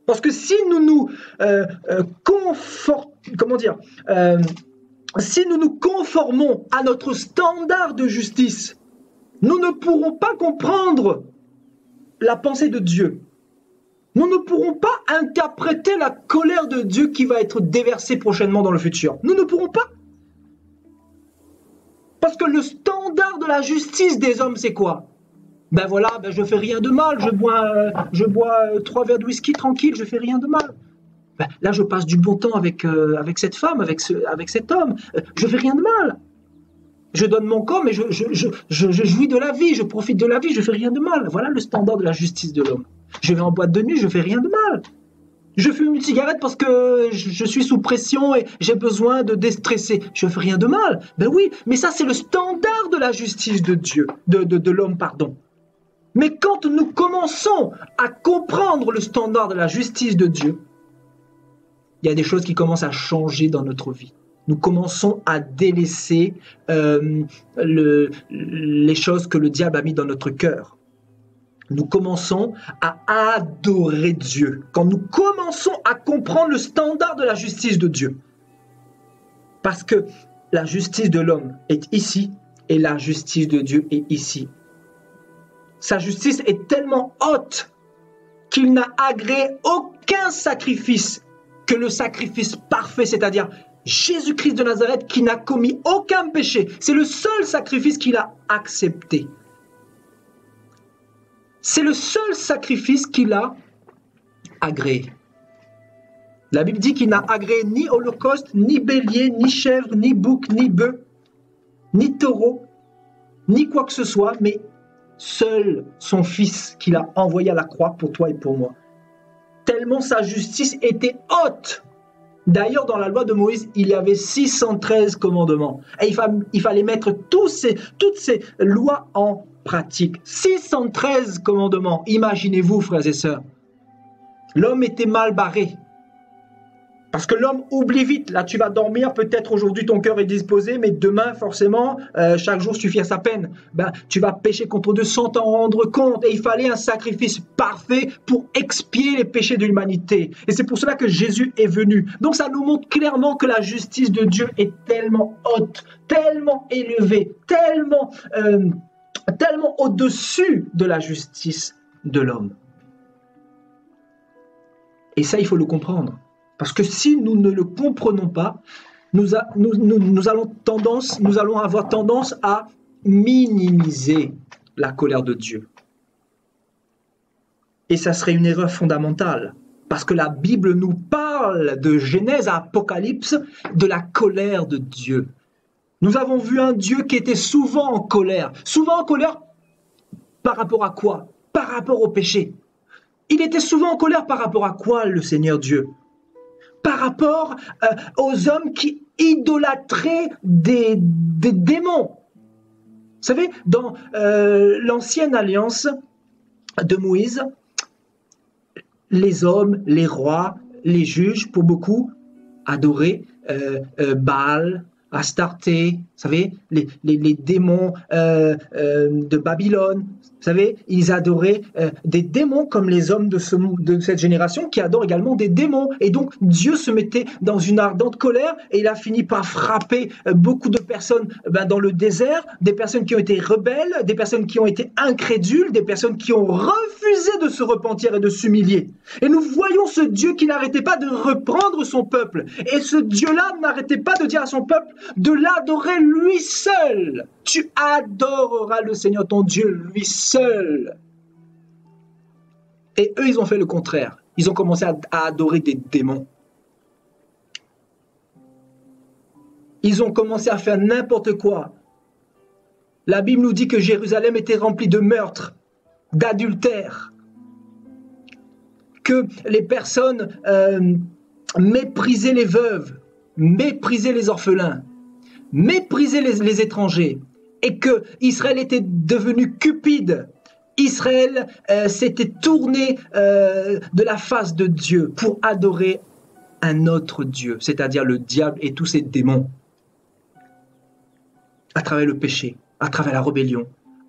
Parce que si nous nous si nous nous conformons à notre standard de justice, nous ne pourrons pas comprendre la pensée de Dieu. Nous ne pourrons pas interpréter la colère de Dieu qui va être déversée prochainement dans le futur. Nous ne pourrons pas. Parce que le standard de la justice des hommes, c'est quoi? Ben voilà, je fais rien de mal, je bois 3 verres de whisky tranquille, je fais rien de mal. Ben, là, je passe du bon temps avec cette femme, avec cet homme, je fais rien de mal. Je donne mon corps, mais je jouis de la vie, je profite de la vie, je fais rien de mal. Voilà le standard de la justice de l'homme. Je vais en boîte de nuit, je fais rien de mal. Je fume une cigarette parce que je suis sous pression et j'ai besoin de déstresser. Je fais rien de mal. Ben oui, mais ça c'est le standard de la justice de Dieu, de l'homme, pardon. Mais quand nous commençons à comprendre le standard de la justice de Dieu, il y a des choses qui commencent à changer dans notre vie. Nous commençons à délaisser les choses que le diable a mis dans notre cœur. Nous commençons à adorer Dieu. Quand nous commençons à comprendre le standard de la justice de Dieu. Parce que la justice de l'homme est ici et la justice de Dieu est ici. Sa justice est tellement haute qu'il n'a agréé aucun sacrifice que le sacrifice parfait, c'est-à-dire Jésus-Christ de Nazareth qui n'a commis aucun péché. C'est le seul sacrifice qu'il a accepté. C'est le seul sacrifice qu'il a agréé. La Bible dit qu'il n'a agréé ni holocauste, ni bélier, ni chèvre, ni bouc, ni bœuf, ni taureau, ni quoi que ce soit, mais seul son Fils qu'il a envoyé à la croix pour toi et pour moi. Tellement sa justice était haute. D'ailleurs, dans la loi de Moïse, il y avait 613 commandements. Et il fallait mettre toutes ces lois en pratique. 613 commandements. Imaginez-vous, frères et sœurs. L'homme était mal barré. Parce que l'homme oublie vite. Là, tu vas dormir. Peut-être aujourd'hui, ton cœur est disposé, mais demain, forcément, chaque jour suffit à sa peine. Tu vas pécher contre Dieu sans t'en rendre compte. Et il fallait un sacrifice parfait pour expier les péchés de l'humanité. Et c'est pour cela que Jésus est venu. Donc, ça nous montre clairement que la justice de Dieu est tellement haute, tellement élevée, tellement au-dessus de la justice de l'homme. Et ça, il faut le comprendre. Parce que si nous ne le comprenons pas, nous allons avoir tendance à minimiser la colère de Dieu. Et ça serait une erreur fondamentale. Parce que la Bible nous parle de Genèse à Apocalypse, de la colère de Dieu. Nous avons vu un Dieu qui était souvent en colère. Souvent en colère par rapport à quoi? Par rapport au péché. Il était souvent en colère par rapport à quoi, le Seigneur Dieu? Par rapport aux hommes qui idolâtraient des démons. Vous savez, dans l'ancienne alliance de Moïse, les hommes, les rois, les juges, pour beaucoup, adoraient Baal, Astarté, vous savez, les démons de Babylone. Vous savez, ils adoraient des démons comme les hommes de cette génération qui adorent également des démons. Et donc, Dieu se mettait dans une ardente colère et il a fini par frapper beaucoup de personnes dans le désert, des personnes qui ont été rebelles, des personnes qui ont été incrédules, des personnes qui ont refusé de se repentir et de s'humilier. Et nous voyons ce Dieu qui n'arrêtait pas de reprendre son peuple. Et ce Dieu-là n'arrêtait pas de dire à son peuple de l'adorer lui seul. Tu adoreras le Seigneur ton Dieu lui seul. Et eux, ils ont fait le contraire. Ils ont commencé à adorer des démons. Ils ont commencé à faire n'importe quoi. La Bible nous dit que Jérusalem était remplie de meurtres, d'adultères, que les personnes méprisaient les veuves, méprisait les orphelins, méprisait les étrangers, et que Israël était devenu cupide. Israël s'était tourné de la face de Dieu pour adorer un autre Dieu, c'est-à-dire le diable et tous ses démons. À travers le péché, à travers la rébellion,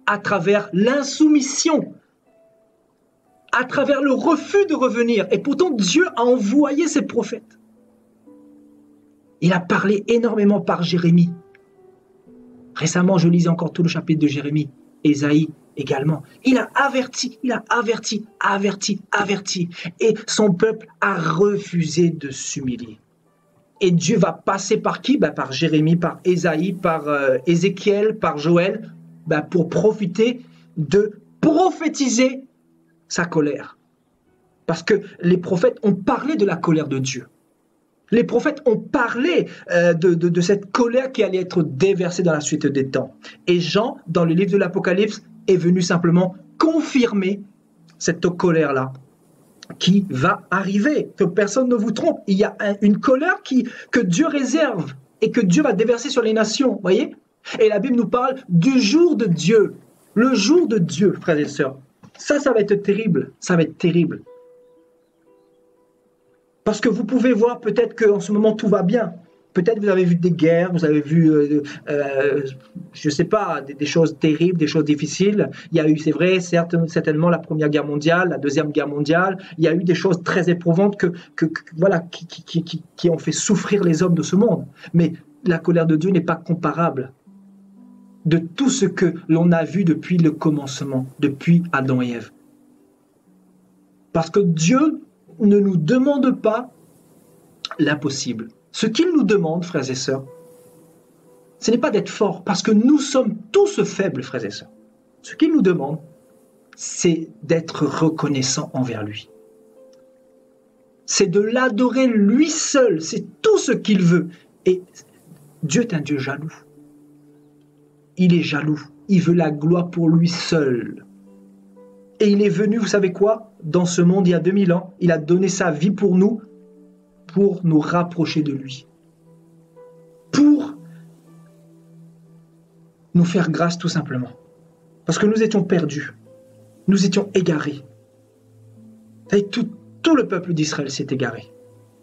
à travers l'insoumission, à travers le refus de revenir. Et pourtant, Dieu a envoyé ses prophètes. Il a parlé énormément par Jérémie. Récemment, je lisais encore tout le chapitre de Jérémie, Ésaïe également. Il a averti, averti. Et son peuple a refusé de s'humilier. Et Dieu va passer par qui? Par Jérémie, par Ésaïe, par Ézéchiel, par Joël, pour profiter de prophétiser sa colère. Parce que les prophètes ont parlé de la colère de Dieu. Les prophètes ont parlé de cette colère qui allait être déversée dans la suite des temps. Et Jean, dans le livre de l'Apocalypse, est venu simplement confirmer cette colère-là qui va arriver, que personne ne vous trompe. Il y a une colère que Dieu réserve et que Dieu va déverser sur les nations, voyez? Et la Bible nous parle du jour de Dieu, le jour de Dieu, frères et sœurs. Ça va être terrible, ça va être terrible. Parce que vous pouvez voir peut-être qu'en ce moment tout va bien. Peut-être vous avez vu des guerres, vous avez vu, je ne sais pas, des choses terribles, des choses difficiles. Il y a eu, c'est vrai, certainement la Première Guerre mondiale, la Deuxième Guerre mondiale. Il y a eu des choses très éprouvantes qui ont fait souffrir les hommes de ce monde. Mais la colère de Dieu n'est pas comparable de tout ce que l'on a vu depuis le commencement, depuis Adam et Ève. Parce que Dieu ne nous demande pas l'impossible. Ce qu'il nous demande, frères et sœurs, ce n'est pas d'être forts, parce que nous sommes tous faibles, frères et sœurs. Ce qu'il nous demande, c'est d'être reconnaissant envers lui. C'est de l'adorer lui seul, c'est tout ce qu'il veut. Et Dieu est un Dieu jaloux. Il est jaloux, il veut la gloire pour lui seul. Et il est venu, vous savez quoi? Dans ce monde, il y a 2000 ans, il a donné sa vie pour nous rapprocher de lui. Pour nous faire grâce tout simplement. Parce que nous étions perdus. Nous étions égarés. Et tout le peuple d'Israël s'est égaré.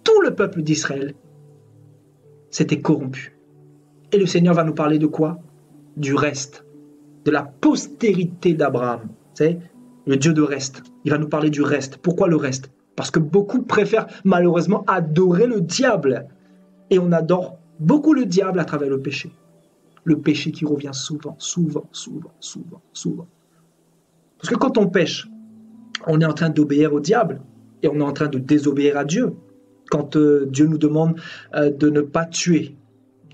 Tout le peuple d'Israël s'était corrompu. Et le Seigneur va nous parler de quoi? Du reste. De la postérité d'Abraham. Vous savez, le Dieu de reste. Il va nous parler du reste. Pourquoi le reste? Parce que beaucoup préfèrent malheureusement adorer le diable. Et on adore beaucoup le diable à travers le péché. Le péché qui revient souvent. Parce que quand on pêche, on est en train d'obéir au diable et on est en train de désobéir à Dieu. Quand Dieu nous demande de ne pas tuer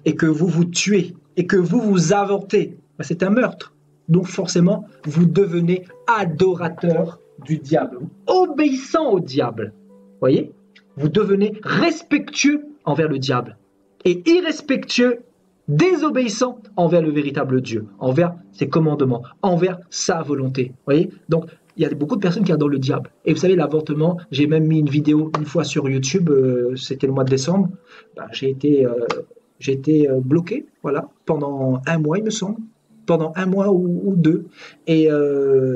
et que vous tuez et que vous avortez, c'est un meurtre. Donc forcément, vous devenez adorateur du diable, obéissant au diable. Voyez? Vous devenez respectueux envers le diable et irrespectueux, désobéissant envers le véritable Dieu, envers ses commandements, envers sa volonté. Voyez? Donc, il y a beaucoup de personnes qui adorent le diable. Et vous savez, l'avortement, j'ai même mis une vidéo une fois sur YouTube, c'était le mois de décembre, j'ai été bloqué, voilà, pendant 1 mois, il me semble. Pendant 1 mois ou 2, et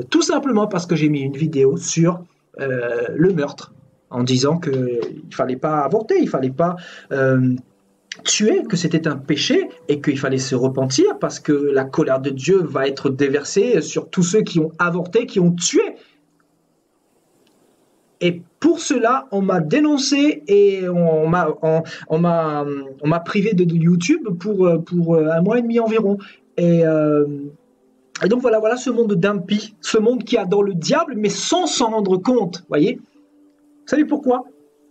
tout simplement parce que j'ai mis une vidéo sur le meurtre, en disant qu'il ne fallait pas avorter, il ne fallait pas tuer, que c'était un péché, et qu'il fallait se repentir, parce que la colère de Dieu va être déversée sur tous ceux qui ont avorté, qui ont tué. Et pour cela, on m'a dénoncé et on m'a privé de YouTube pour 1 mois et demi environ. Et donc voilà ce monde d'impie, ce monde qui adore le diable, mais sans s'en rendre compte, voyez. Vous savez pourquoi?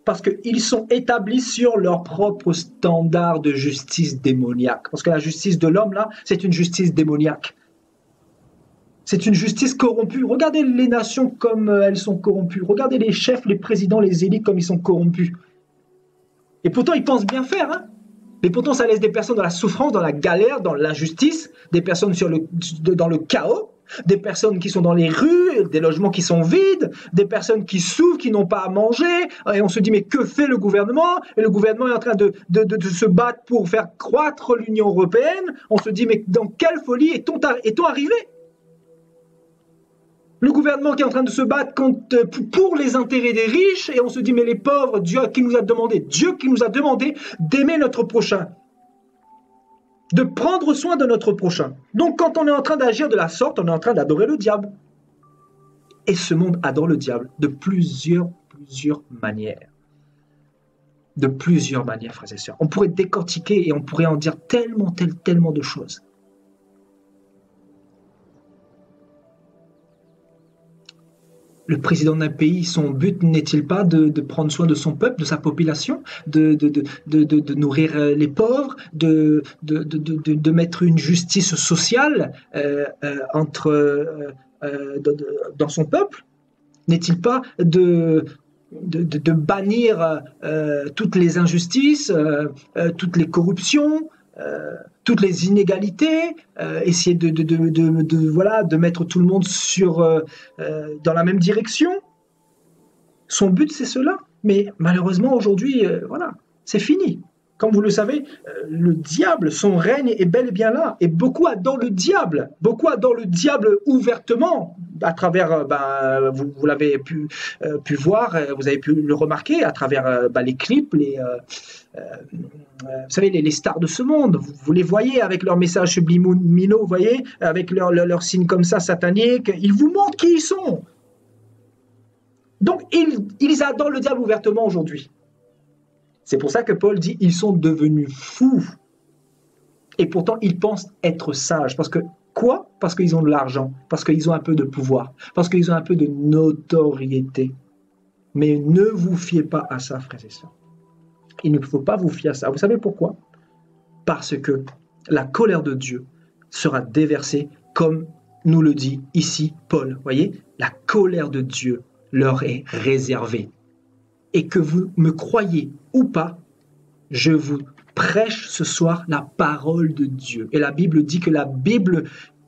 Parce qu'ils sont établis sur leur propre standard de justice démoniaque. Parce que la justice de l'homme, là, c'est une justice démoniaque. C'est une justice corrompue. Regardez les nations comme elles sont corrompues. Regardez les chefs, les présidents, les élites comme ils sont corrompus. Et pourtant, ils pensent bien faire, hein. Mais pourtant, ça laisse des personnes dans la souffrance, dans la galère, dans l'injustice, des personnes dans le chaos. des personnes qui sont dans les rues, des logements qui sont vides, des personnes qui souffrent, qui n'ont pas à manger, et on se dit mais que fait le gouvernement? Et le gouvernement est en train de se battre pour faire croître l'Union européenne. On se dit mais dans quelle folie est-on arrivé? Le gouvernement qui est en train de se battre pour les intérêts des riches, et on se dit mais les pauvres, Dieu qui nous a demandé d'aimer notre prochain, de prendre soin de notre prochain. Donc quand on est en train d'agir de la sorte, on est en train d'adorer le diable. Et ce monde adore le diable de plusieurs manières. De plusieurs manières, frères et sœurs. On pourrait décortiquer et on pourrait en dire tellement de choses. Le président d'un pays, son but n'est-il pas de prendre soin de son peuple, de sa population, de nourrir les pauvres, de mettre une justice sociale dans son peuple? N'est-il pas de bannir toutes les injustices, toutes les corruptions, toutes les inégalités, essayer de mettre tout le monde dans la même direction? Son but, c'est cela. Mais malheureusement, aujourd'hui, voilà, c'est fini. Comme vous le savez, le diable, son règne est bel et bien là. Et beaucoup adorent le diable. Beaucoup adorent le diable ouvertement, à travers, vous l'avez pu voir, vous avez pu le remarquer, à travers les clips, vous savez, les stars de ce monde. Vous les voyez avec leurs messages subliminaux, vous voyez, avec leurs signes comme ça, sataniques. Ils vous montrent qui ils sont. Donc, ils adorent le diable ouvertement aujourd'hui. C'est pour ça que Paul dit ils sont devenus fous. Et pourtant, ils pensent être sages. Parce que quoi? Parce qu'ils ont de l'argent, parce qu'ils ont un peu de pouvoir, parce qu'ils ont un peu de notoriété. Mais ne vous fiez pas à ça, frères et sœurs. Il ne faut pas vous fier à ça. Vous savez pourquoi? Parce que la colère de Dieu sera déversée, comme nous le dit ici Paul. Voyez, la colère de Dieu leur est réservée. Et que vous me croyez ou pas, je vous prêche ce soir la parole de Dieu. Et la Bible dit que la Bible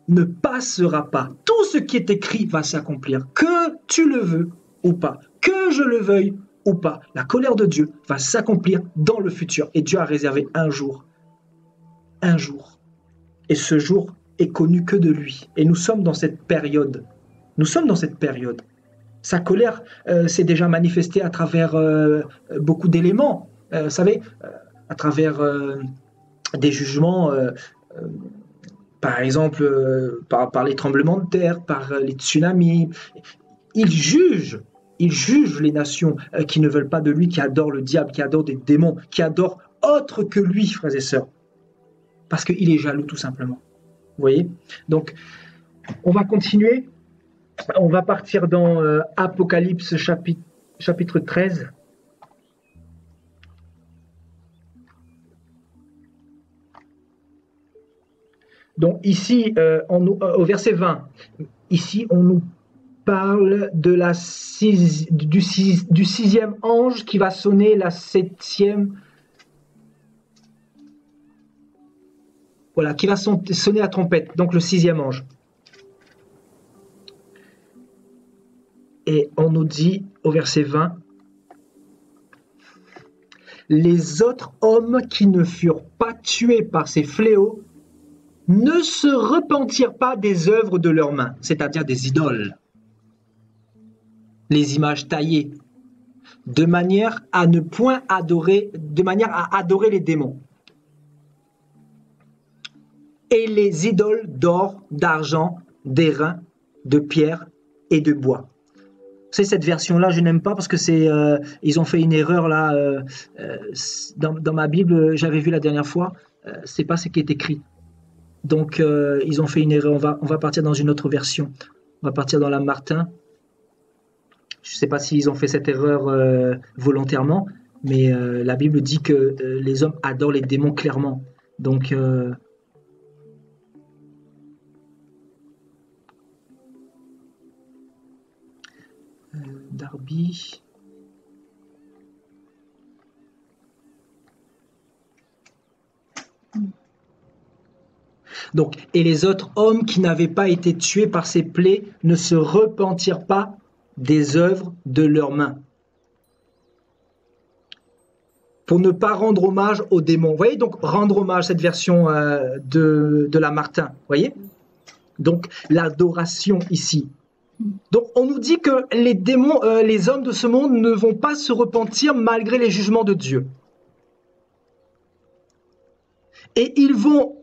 ne passera pas. Tout ce qui est écrit va s'accomplir, que tu le veux ou pas, que je le veuille ou pas. La colère de Dieu va s'accomplir dans le futur. Et Dieu a réservé un jour. Un jour. Et ce jour est connu que de lui. Et nous sommes dans cette période. Nous sommes dans cette période. Sa colère s'est déjà manifestée à travers beaucoup d'éléments. Vous savez, à travers des jugements, par exemple, par les tremblements de terre, par les tsunamis. Il juge les nations qui ne veulent pas de lui, qui adorent le diable, qui adorent des démons, qui adorent autre que lui, frères et sœurs. Parce qu'il est jaloux, tout simplement. Vous voyez? Donc, on va continuer. On va partir dans Apocalypse chapitre 13. Donc ici, au verset 20, ici on nous parle de du sixième ange qui va sonner la septième. Voilà, qui va sonner la trompette, donc le sixième ange. Et on nous dit au verset 20, les autres hommes qui ne furent pas tués par ces fléaux ne se repentirent pas des œuvres de leurs mains, c'est-à-dire des idoles, les images taillées, de manière à ne point adorer, de manière à adorer les démons. Et les idoles d'or, d'argent, d'airain, de pierre et de bois. C'est cette version-là, je n'aime pas parce que ils ont fait une erreur là dans ma Bible. J'avais vu la dernière fois, c'est pas ce qui est écrit. Donc ils ont fait une erreur. On va partir dans une autre version. On va partir dans la Martin. Je ne sais pas s'ils ont fait cette erreur volontairement, mais la Bible dit que les hommes adorent les démons clairement. Donc Darby. Donc, et les autres hommes qui n'avaient pas été tués par ces plaies ne se repentirent pas des œuvres de leurs mains. Pour ne pas rendre hommage aux démons. Vous voyez, donc rendre hommage, cette version de la Martin. Vous voyez? Donc l'adoration ici. Donc on nous dit que les démons, les hommes de ce monde ne vont pas se repentir malgré les jugements de Dieu. Et ils vont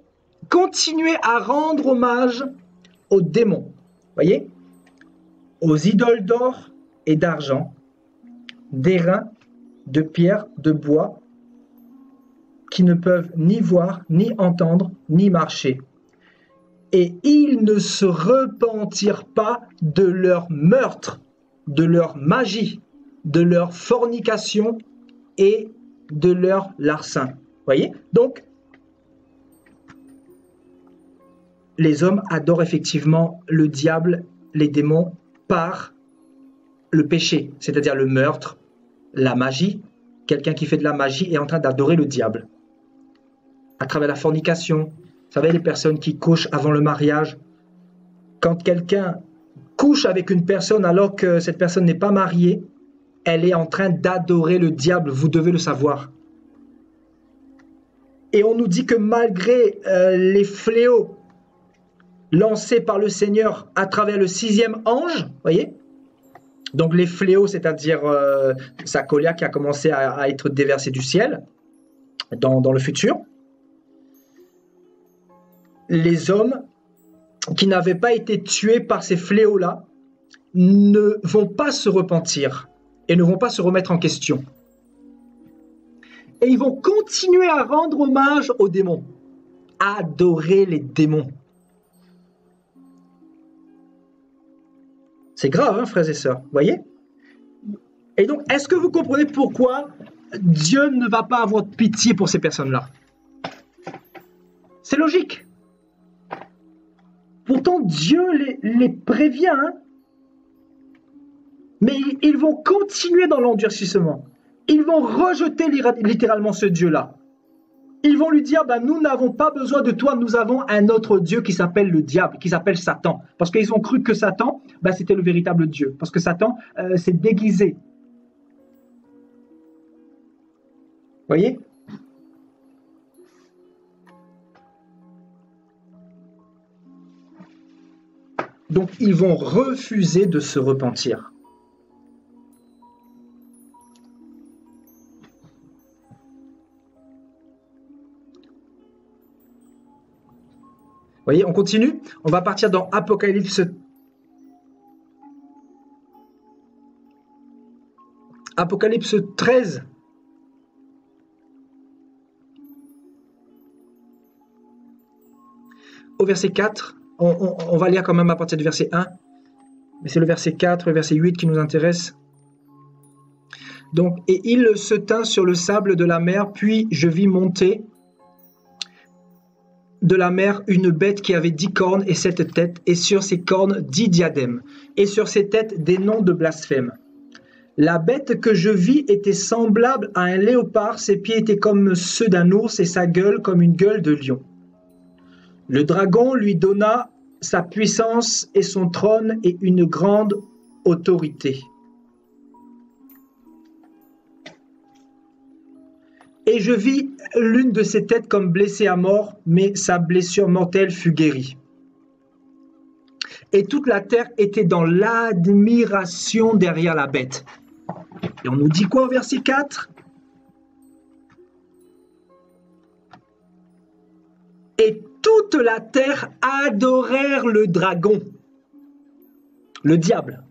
continuer à rendre hommage aux démons. Vous voyez? Aux idoles d'or et d'argent, d'airain, de pierre, de bois, qui ne peuvent ni voir, ni entendre, ni marcher. Et ils ne se repentirent pas de leur meurtre, de leur magie, de leur fornication et de leur larcin. Voyez? Donc, les hommes adorent effectivement le diable, les démons, par le péché, c'est-à-dire le meurtre, la magie. Quelqu'un qui fait de la magie est en train d'adorer le diable. À travers la fornication, vous savez, les personnes qui couchent avant le mariage, quand quelqu'un couche avec une personne alors que cette personne n'est pas mariée, elle est en train d'adorer le diable, vous devez le savoir. Et on nous dit que malgré les fléaux lancés par le Seigneur à travers le 6e ange, voyez, donc les fléaux, c'est-à-dire sa colère qui a commencé à être déversée du ciel dans le futur, les hommes qui n'avaient pas été tués par ces fléaux-là ne vont pas se repentir et ne vont pas se remettre en question. Et ils vont continuer à rendre hommage aux démons, à adorer les démons. C'est grave, hein, frères et sœurs, vous voyez? Et donc, est-ce que vous comprenez pourquoi Dieu ne va pas avoir pitié pour ces personnes-là? C'est logique. Pourtant, Dieu les prévient, hein? Mais ils vont continuer dans l'endurcissement. Ils vont rejeter littéralement ce Dieu-là. Ils vont lui dire, ben, nous n'avons pas besoin de toi, nous avons un autre Dieu qui s'appelle le diable, qui s'appelle Satan. Parce qu'ils ont cru que Satan, ben, c'était le véritable Dieu. Parce que Satan s'est déguisé. Vous voyez? Donc, ils vont refuser de se repentir. Vous voyez, on continue. On va partir dans Apocalypse 13. Au verset 4. On va lire quand même à partir du verset 1. Mais c'est le verset 4 et le verset 8 qui nous intéresse. Donc, et il se tint sur le sable de la mer, puis je vis monter de la mer une bête qui avait 10 cornes et 7 têtes, et sur ses cornes 10 diadèmes, et sur ses têtes des noms de blasphème. La bête que je vis était semblable à un léopard, ses pieds étaient comme ceux d'un ours et sa gueule comme une gueule de lion. Le dragon lui donna sa puissance et son trône et une grande autorité. Et je vis l'une de ses têtes comme blessée à mort, mais sa blessure mortelle fut guérie. Et toute la terre était dans l'admiration derrière la bête. Et on nous dit quoi au verset 4? Et toute la terre adorèrent le dragon, le diable.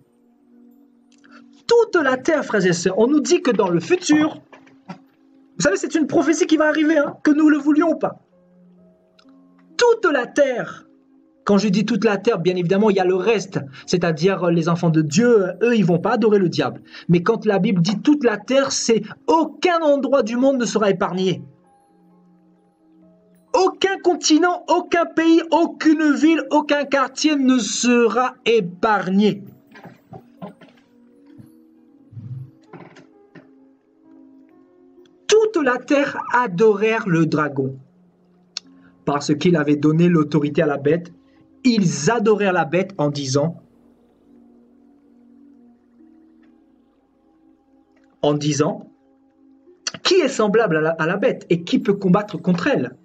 Toute la terre, frères et sœurs, on nous dit que dans le futur, vous savez, c'est une prophétie qui va arriver, hein, que nous le voulions ou pas. Toute la terre, quand je dis toute la terre, bien évidemment, il y a le reste, c'est-à-dire les enfants de Dieu, eux, ils vont pas adorer le diable. Mais quand la Bible dit toute la terre, c'est aucun endroit du monde ne sera épargné. Aucun continent, aucun pays, aucune ville, aucun quartier ne sera épargné. Toute la terre adorèrent le dragon. parce qu'il avait donné l'autorité à la bête, ils adorèrent la bête en disant, qui est semblable à la bête et qui peut combattre contre elle?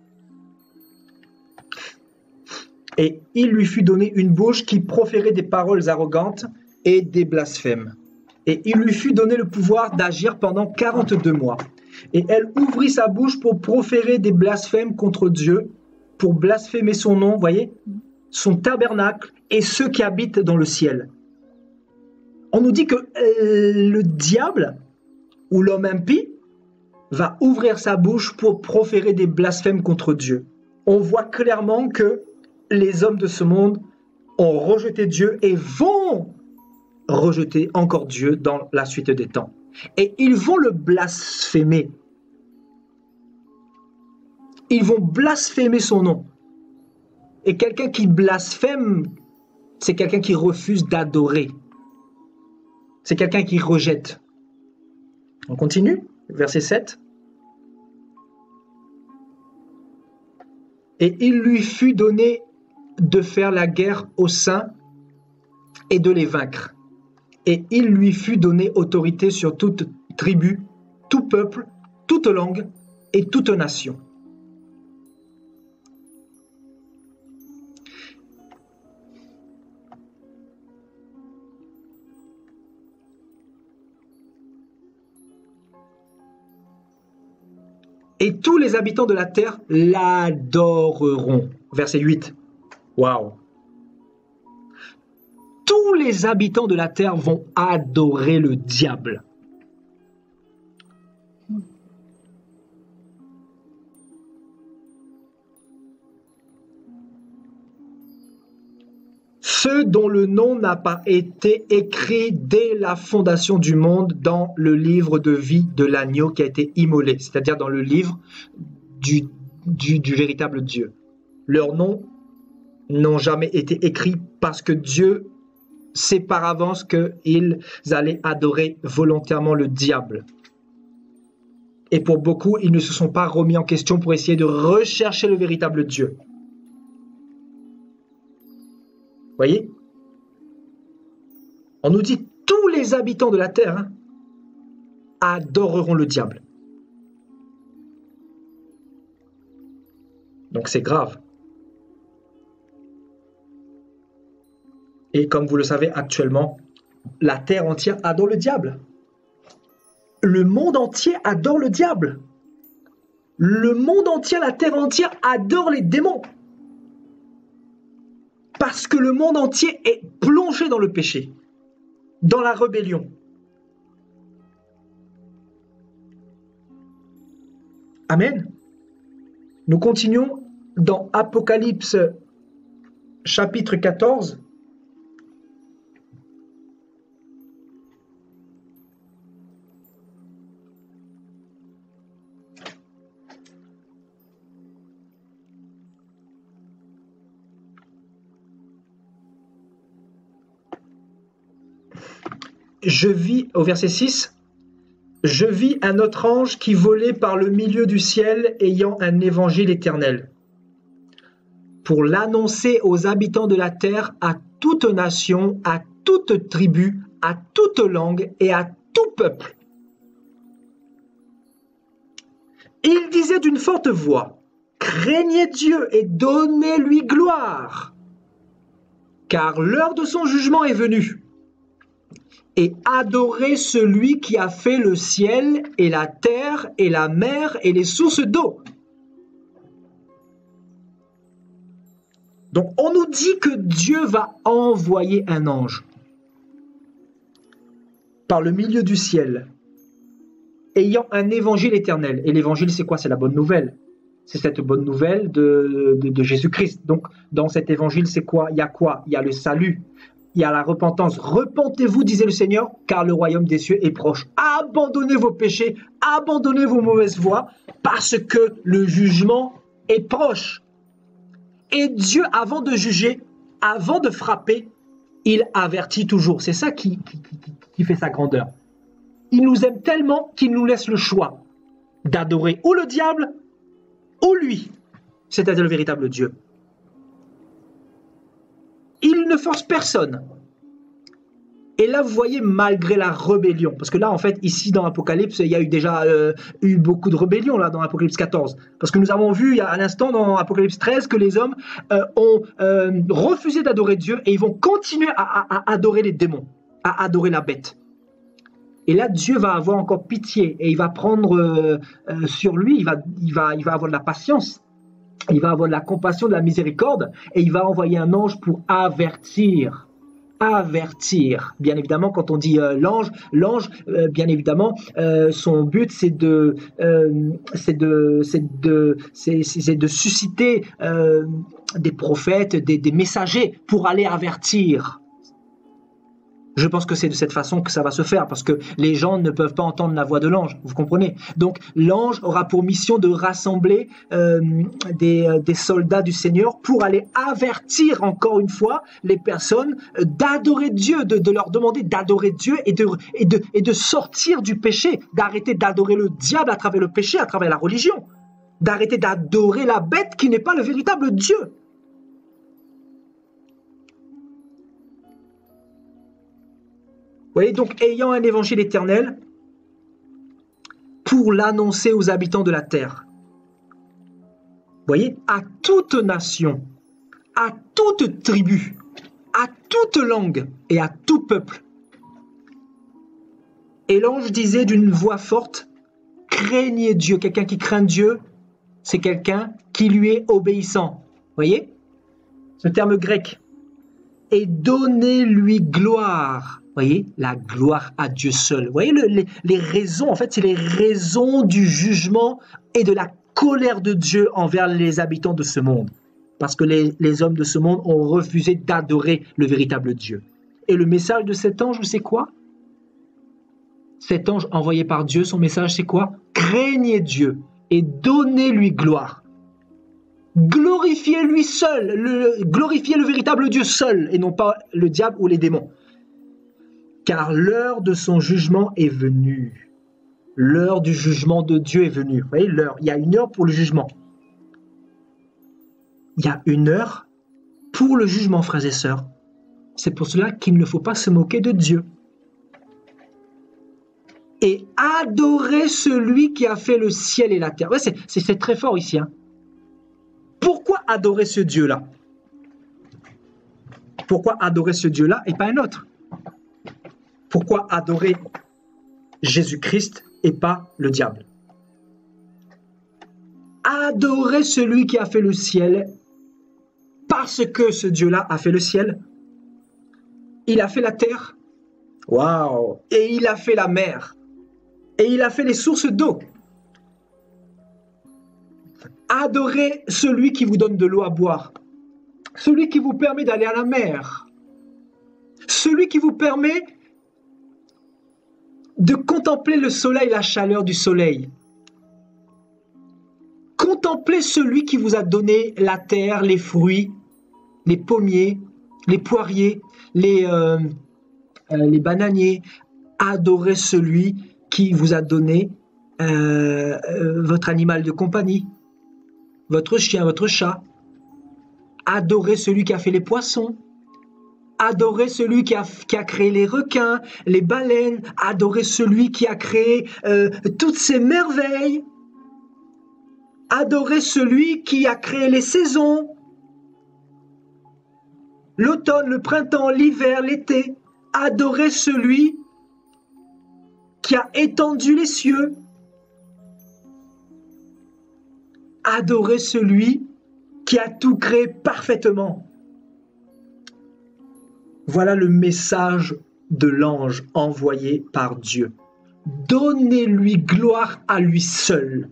Et il lui fut donné une bouche qui proférait des paroles arrogantes et des blasphèmes. Et il lui fut donné le pouvoir d'agir pendant 42 mois. Et elle ouvrit sa bouche pour proférer des blasphèmes contre Dieu, pour blasphémer son nom, voyez, son tabernacle et ceux qui habitent dans le ciel. On nous dit que le diable ou l'homme impie va ouvrir sa bouche pour proférer des blasphèmes contre Dieu. On voit clairement que les hommes de ce monde ont rejeté Dieu et vont rejeter encore Dieu dans la suite des temps. Et ils vont le blasphémer. Ils vont blasphémer son nom. Et quelqu'un qui blasphème, c'est quelqu'un qui refuse d'adorer. C'est quelqu'un qui rejette. On continue, verset 7. Et il lui fut donné de faire la guerre aux saints et de les vaincre. Et il lui fut donné autorité sur toute tribu, tout peuple, toute langue et toute nation. Et tous les habitants de la terre l'adoreront. Verset 8. Waouh! Tous les habitants de la terre vont adorer le diable. Ceux dont le nom n'a pas été écrit dès la fondation du monde dans le livre de vie de l'agneau qui a été immolé, c'est-à-dire dans le livre du véritable Dieu. Leurs noms n'ont jamais été écrits parce que Dieu sait par avance qu'ils allaient adorer volontairement le diable. Et pour beaucoup, ils ne se sont pas remis en question pour essayer de rechercher le véritable Dieu. Voyez? On nous dit tous les habitants de la terre adoreront le diable. Donc c'est grave. Et comme vous le savez actuellement, la terre entière adore le diable. Le monde entier adore le diable. Le monde entier, la terre entière adore les démons. Parce que le monde entier est plongé dans le péché, dans la rébellion. Amen. Nous continuons dans Apocalypse chapitre 14. Je vis, au verset 6, je vis un autre ange qui volait par le milieu du ciel ayant un évangile éternel pour l'annoncer aux habitants de la terre, à toute nation, à toute tribu, à toute langue et à tout peuple. Il disait d'une forte voix, craignez Dieu et donnez-lui gloire, car l'heure de son jugement est venue. Et adorez celui qui a fait le ciel et la terre et la mer et les sources d'eau. Donc on nous dit que Dieu va envoyer un ange par le milieu du ciel, ayant un évangile éternel. Et l'évangile, c'est quoi? C'est la bonne nouvelle. C'est cette bonne nouvelle de Jésus-Christ. Donc dans cet évangile, c'est quoi? Il y a quoi? Il y a le salut. Il y a la repentance. Repentez-vous, disait le Seigneur, car le royaume des cieux est proche. Abandonnez vos péchés, abandonnez vos mauvaises voies, parce que le jugement est proche. Et Dieu, avant de juger, avant de frapper, il avertit toujours. C'est ça qui fait sa grandeur. Il nous aime tellement qu'il nous laisse le choix d'adorer ou le diable ou lui. c'est-à-dire le véritable Dieu. Il ne force personne. Et là, vous voyez, malgré la rébellion, parce que là, en fait, ici, dans Apocalypse, il y a déjà eu beaucoup de rébellion, là, dans Apocalypse 14. Parce que nous avons vu, il y a un instant, dans Apocalypse 13, que les hommes ont refusé d'adorer Dieu et ils vont continuer à adorer les démons, à adorer la bête. Et là, Dieu va avoir encore pitié et il va prendre sur lui, il va avoir de la patience, il va avoir de la compassion, de la miséricorde et il va envoyer un ange pour avertir. Bien évidemment, quand on dit l'ange, bien évidemment, son but c'est de susciter des prophètes, des messagers pour aller avertir. Je pense que c'est de cette façon que ça va se faire, parce que les gens ne peuvent pas entendre la voix de l'ange, vous comprenez? Donc l'ange aura pour mission de rassembler des soldats du Seigneur pour aller avertir encore une fois les personnes d'adorer Dieu, de leur demander d'adorer Dieu et de sortir du péché, d'arrêter d'adorer le diable à travers le péché, à travers la religion, d'arrêter d'adorer la bête qui n'est pas le véritable Dieu. Vous voyez, donc, ayant un évangile éternel pour l'annoncer aux habitants de la terre. Vous voyez, à toute nation, à toute tribu, à toute langue et à tout peuple. Et l'ange disait d'une voix forte, craignez Dieu. Quelqu'un qui craint Dieu, c'est quelqu'un qui lui est obéissant. Vous voyez, ce terme grec. Et donnez-lui gloire. Vous voyez, la gloire à Dieu seul. Vous voyez, les raisons, en fait, c'est les raisons du jugement et de la colère de Dieu envers les habitants de ce monde. Parce que les hommes de ce monde ont refusé d'adorer le véritable Dieu. Et le message de cet ange, c'est quoi? Cet ange envoyé par Dieu, son message, c'est quoi? Craignez Dieu et donnez-lui gloire. Glorifiez lui seul, glorifiez le véritable Dieu seul et non pas le diable ou les démons. Car l'heure de son jugement est venue. L'heure du jugement de Dieu est venue. Vous voyez, l'heure. Il y a une heure pour le jugement. Il y a une heure pour le jugement, frères et sœurs. C'est pour cela qu'il ne faut pas se moquer de Dieu. Et adorer celui qui a fait le ciel et la terre. Ouais, c'est très fort ici. Hein. Pourquoi adorer ce Dieu-là? Pourquoi adorer ce Dieu-là et pas un autre? Pourquoi adorer Jésus-Christ et pas le diable? Adorer celui qui a fait le ciel parce que ce Dieu-là a fait le ciel. Il a fait la terre. Waouh! Et il a fait la mer. Et il a fait les sources d'eau. Adorez celui qui vous donne de l'eau à boire. Celui qui vous permet d'aller à la mer. Celui qui vous permet de contempler le soleil, la chaleur du soleil. Contemplez celui qui vous a donné la terre, les fruits, les pommiers, les poiriers, les bananiers. Adorez celui qui vous a donné votre animal de compagnie, votre chien, votre chat. Adorez celui qui a fait les poissons. Adorez celui qui a créé les requins, les baleines. Adorez celui qui a créé toutes ces merveilles. Adorez celui qui a créé les saisons. L'automne, le printemps, l'hiver, l'été. Adorez celui qui a étendu les cieux. Adorez celui qui a tout créé parfaitement. Voilà le message de l'ange envoyé par Dieu. Donnez-lui gloire à lui seul.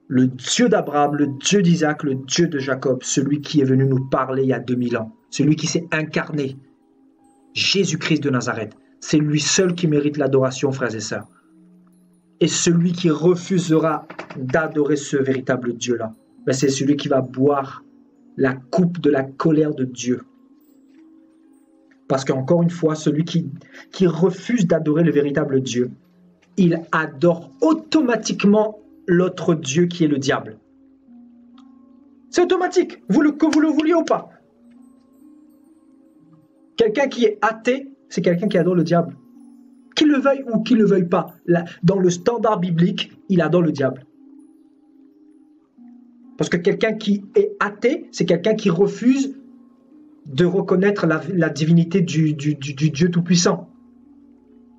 Le Dieu d'Abraham, le Dieu d'Isaac, le Dieu de Jacob, celui qui est venu nous parler il y a 2000 ans, celui qui s'est incarné, Jésus-Christ de Nazareth. C'est lui seul qui mérite l'adoration, frères et sœurs. Et celui qui refusera d'adorer ce véritable Dieu-là, ben c'est celui qui va boire la coupe de la colère de Dieu. Parce qu'encore une fois, celui qui refuse d'adorer le véritable Dieu, il adore automatiquement l'autre Dieu qui est le diable. C'est automatique, que vous le vouliez ou pas. Quelqu'un qui est athée, c'est quelqu'un qui adore le diable. Qu'il le veuille ou qu'il ne le veuille pas, là, dans le standard biblique, il adore le diable. Parce que quelqu'un qui est athée, c'est quelqu'un qui refuse de reconnaître la divinité du Dieu Tout-Puissant.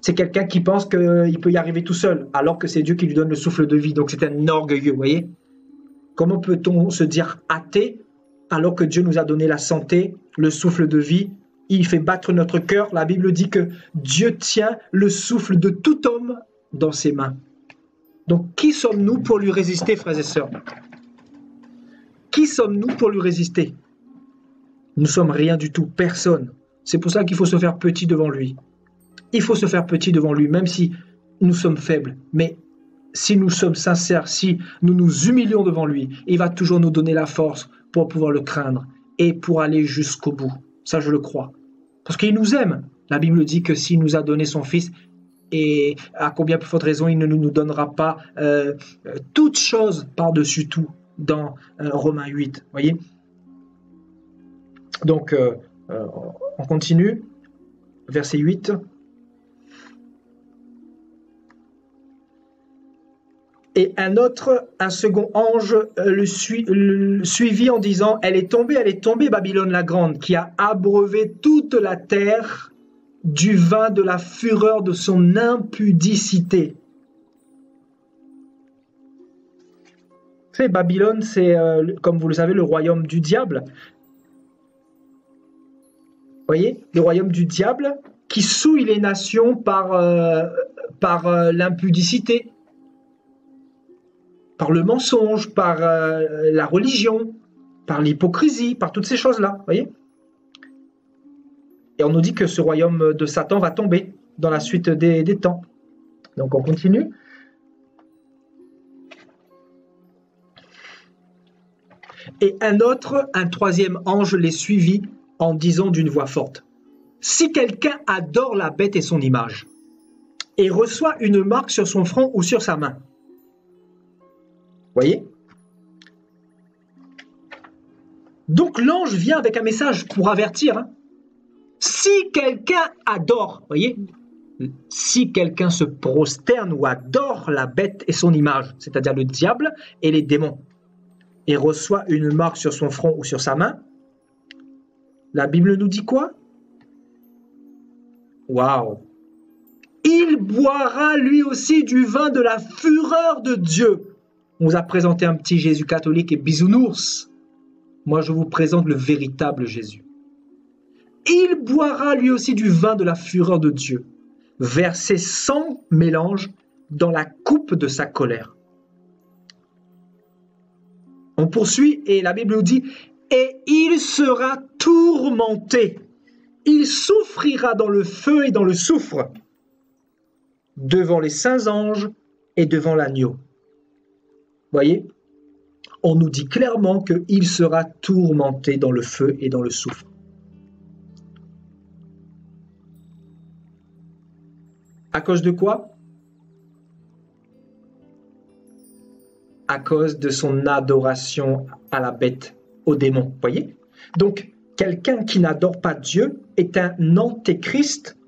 C'est quelqu'un qui pense qu'il peut y arriver tout seul, alors que c'est Dieu qui lui donne le souffle de vie. Donc c'est un orgueilleux, vous voyez? Comment peut-on se dire athée alors que Dieu nous a donné la santé, le souffle de vie? Il fait battre notre cœur. La Bible dit que Dieu tient le souffle de tout homme dans ses mains. Donc qui sommes-nous pour lui résister, frères et sœurs? Qui sommes-nous pour lui résister? Nous ne sommes rien du tout, personne. C'est pour ça qu'il faut se faire petit devant lui. Il faut se faire petit devant lui, même si nous sommes faibles. Mais si nous sommes sincères, si nous nous humilions devant lui, il va toujours nous donner la force pour pouvoir le craindre et pour aller jusqu'au bout. Ça, je le crois. Parce qu'il nous aime. La Bible dit que s'il nous a donné son Fils, et à combien plus forte raison, il ne nous donnera pas toute chose par-dessus tout dans Romains 8. Voyez? Donc, on continue. Verset 8. Et un second ange le suivit en disant, elle est tombée, Babylone la grande, qui a abreuvé toute la terre du vin de la fureur de son impudicité. Babylone, c'est, comme vous le savez, le royaume du diable. Vous voyez, le royaume du diable qui souille les nations par l'impudicité, par le mensonge, par la religion, par l'hypocrisie, par toutes ces choses-là, voyez. Et on nous dit que ce royaume de Satan va tomber dans la suite des temps. Donc on continue. Et un troisième ange les suivit en disant d'une voix forte, « Si quelqu'un adore la bête et son image, et reçoit une marque sur son front ou sur sa main. » Voyez? Donc l'ange vient avec un message pour avertir. Hein. Si quelqu'un adore, voyez? Si quelqu'un se prosterne ou adore la bête et son image, c'est-à-dire le diable et les démons, et reçoit une marque sur son front ou sur sa main, la Bible nous dit quoi? Waouh! Il boira lui aussi du vin de la fureur de Dieu. On vous a présenté un petit Jésus catholique et bisounours. Moi, je vous présente le véritable Jésus. Il boira lui aussi du vin de la fureur de Dieu, versé sans mélange dans la coupe de sa colère. On poursuit et la Bible nous dit « Et il sera tourmenté, il souffrira dans le feu et dans le soufre, devant les saints anges et devant l'agneau. » Voyez, on nous dit clairement qu'il sera tourmenté dans le feu et dans le soufre. À cause de quoi? À cause de son adoration à la bête, au démon. Voyez? Donc, quelqu'un qui n'adore pas Dieu est un antéchrist,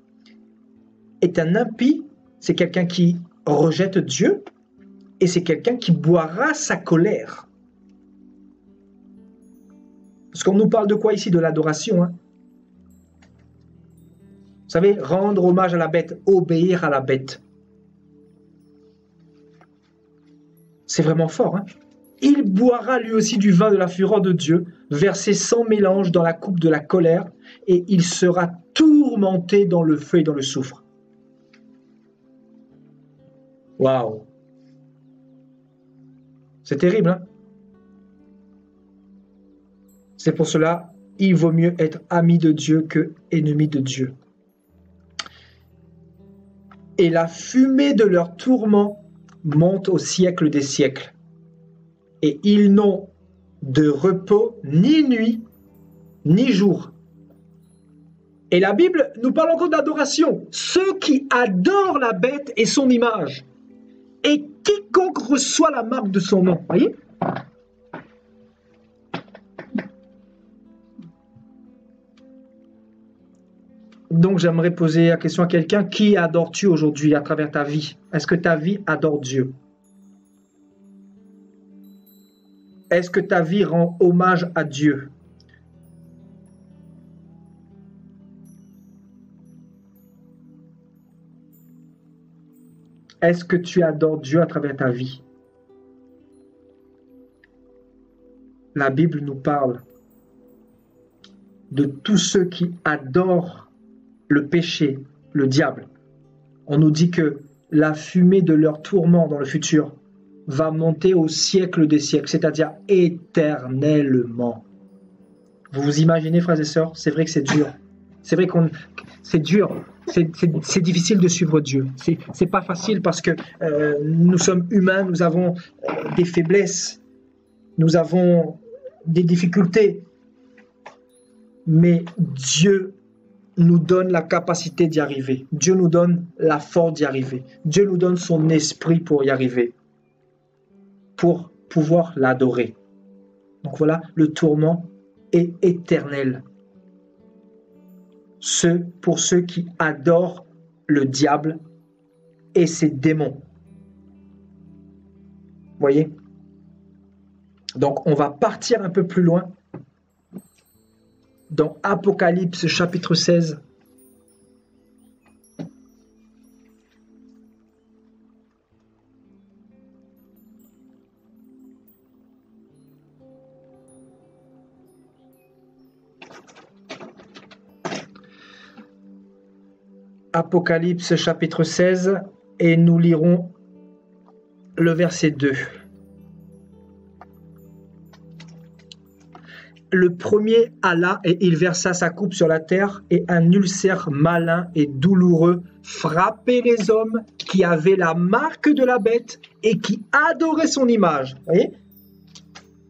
est un impie, c'est quelqu'un qui rejette Dieu, et c'est quelqu'un qui boira sa colère. Parce qu'on nous parle de quoi ici? De l'adoration. Hein? Vous savez, rendre hommage à la bête, obéir à la bête. C'est vraiment fort. Hein? Il boira lui aussi du vin de la fureur de Dieu, versé sans mélange dans la coupe de la colère, et il sera tourmenté dans le feu et dans le soufre. Waouh! C'est terrible, hein? C'est pour cela, il vaut mieux être ami de Dieu que ennemi de Dieu. Et la fumée de leur tourment monte au siècle des siècles. Et ils n'ont de repos ni nuit, ni jour. Et la Bible nous parle encore d'adoration. Ceux qui adorent la bête et son image. Et quiconque reçoit la marque de son nom. Voyez? Donc, j'aimerais poser la question à quelqu'un. Qui adores-tu aujourd'hui à travers ta vie? Est-ce que ta vie adore Dieu? Est-ce que ta vie rend hommage à Dieu? Est-ce que tu adores Dieu à travers ta vie? La Bible nous parle de tous ceux qui adorent le péché, le diable. On nous dit que la fumée de leur tourment dans le futur va monter au siècle des siècles, c'est-à-dire éternellement. Vous vous imaginez, frères et sœurs? C'est vrai que c'est dur. C'est vrai qu'on, c'est dur. C'est difficile de suivre Dieu. C'est pas facile parce que nous sommes humains, nous avons des faiblesses, nous avons des difficultés. Mais Dieu nous donne la capacité d'y arriver. Dieu nous donne la force d'y arriver. Dieu nous donne son esprit pour y arriver, pour pouvoir l'adorer. Donc voilà, le tourment est éternel. Pour ceux qui adorent le diable et ses démons. Voyez? Donc on va partir un peu plus loin dans Apocalypse chapitre 16. Apocalypse chapitre 16 et nous lirons le verset 2. Le premier alla et il versa sa coupe sur la terre et un ulcère malin et douloureux frappait les hommes qui avaient la marque de la bête et qui adoraient son image. Vous voyez ?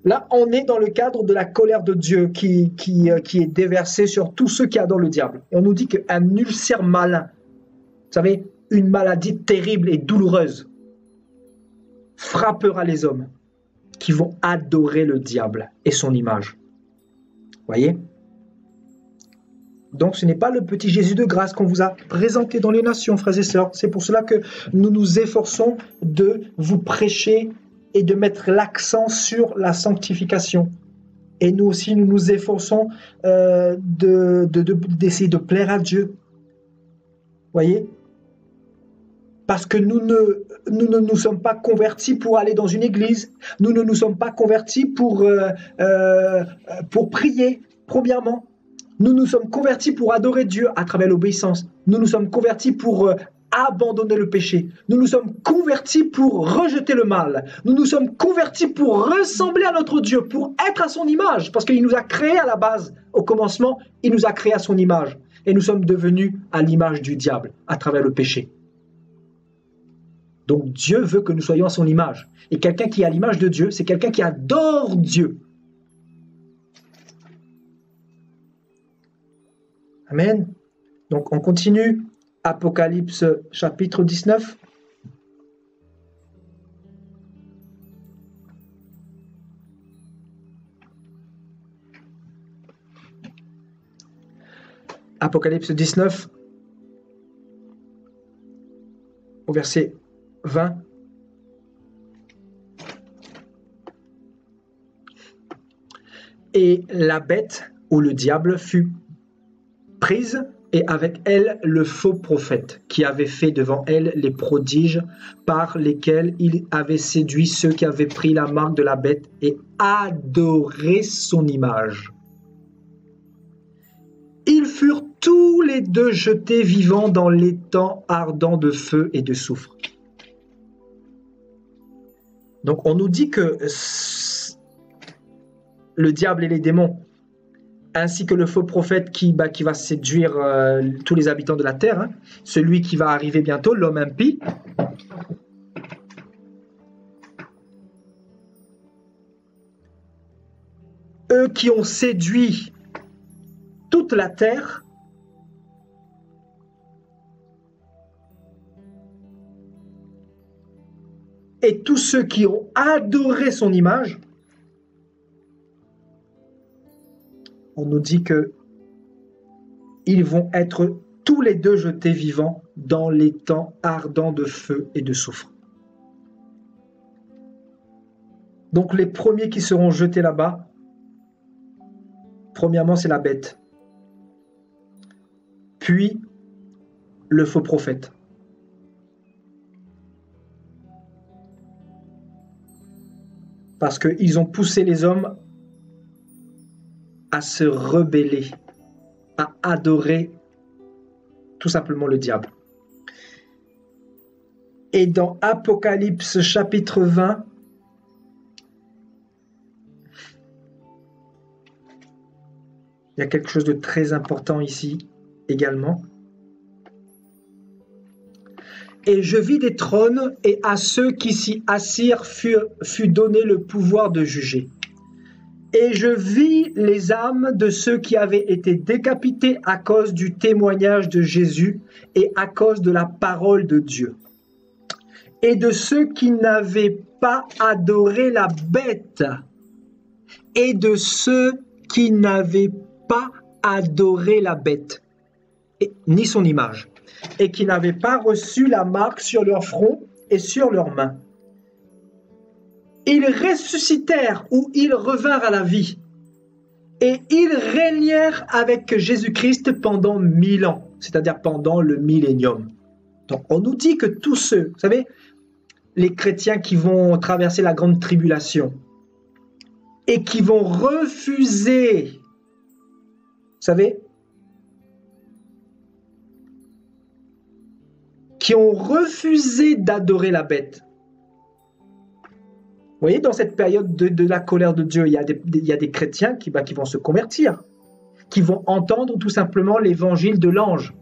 Là, on est dans le cadre de la colère de Dieu qui est déversée sur tous ceux qui adorent le diable. Et on nous dit qu'un ulcère malin, vous savez, une maladie terrible et douloureuse, frappera les hommes qui vont adorer le diable et son image. Voyez? Donc ce n'est pas le petit Jésus de grâce qu'on vous a présenté dans les nations, frères et sœurs. C'est pour cela que nous nous efforçons de vous prêcher et de mettre l'accent sur la sanctification. Et nous aussi, nous nous efforçons d'essayer de plaire à Dieu. Voyez? Parce que nous ne nous sommes pas convertis pour aller dans une église. Nous ne nous sommes pas convertis pour prier, premièrement. Nous nous sommes convertis pour adorer Dieu à travers l'obéissance. Nous nous sommes convertis pour abandonner le péché. Nous nous sommes convertis pour rejeter le mal. Nous nous sommes convertis pour ressembler à notre Dieu, pour être à son image. Parce qu'il nous a créés à la base, au commencement, il nous a créés à son image. Et nous sommes devenus à l'image du diable à travers le péché. Donc Dieu veut que nous soyons à son image. Et quelqu'un qui est à l'image de Dieu, c'est quelqu'un qui adore Dieu. Amen. Donc on continue. Apocalypse chapitre 19. Apocalypse 19, au verset 20. Et la bête ou le diable fut prise, et avec elle le faux prophète, qui avait fait devant elle les prodiges par lesquels il avait séduit ceux qui avaient pris la marque de la bête et adoré son image. Ils furent tous les deux jetés vivants dans l'étang ardent de feu et de soufre. Donc on nous dit que le diable et les démons, ainsi que le faux prophète qui va séduire tous les habitants de la terre, celui qui va arriver bientôt, l'homme impie, eux qui ont séduit toute la terre, et tous ceux qui ont adoré son image, on nous dit que ils vont être tous les deux jetés vivants dans les temps ardents de feu et de soufre. Donc les premiers qui seront jetés là-bas, premièrement c'est la bête, puis le faux prophète. Parce qu'ils ont poussé les hommes à se rebeller, à adorer tout simplement le diable. Et dans Apocalypse chapitre 20, il y a quelque chose de très important ici également. Et je vis des trônes, et à ceux qui s'y assirent fut donné le pouvoir de juger. Et je vis les âmes de ceux qui avaient été décapités à cause du témoignage de Jésus et à cause de la parole de Dieu. Et de ceux qui n'avaient pas adoré la bête. Et de ceux qui n'avaient pas adoré la bête, ni son image, et qui n'avaient pas reçu la marque sur leur front et sur leurs mains. Ils ressuscitèrent ou ils revinrent à la vie, et ils régnèrent avec Jésus-Christ pendant 1000 ans, c'est-à-dire pendant le millénium. Donc on nous dit que tous ceux, vous savez, les chrétiens qui vont traverser la grande tribulation et qui vont refuser, vous savez, qui ont refusé d'adorer la bête. Vous voyez, dans cette période de la colère de Dieu, il y a des chrétiens qui vont se convertir, qui vont entendre tout simplement l'évangile de l'ange.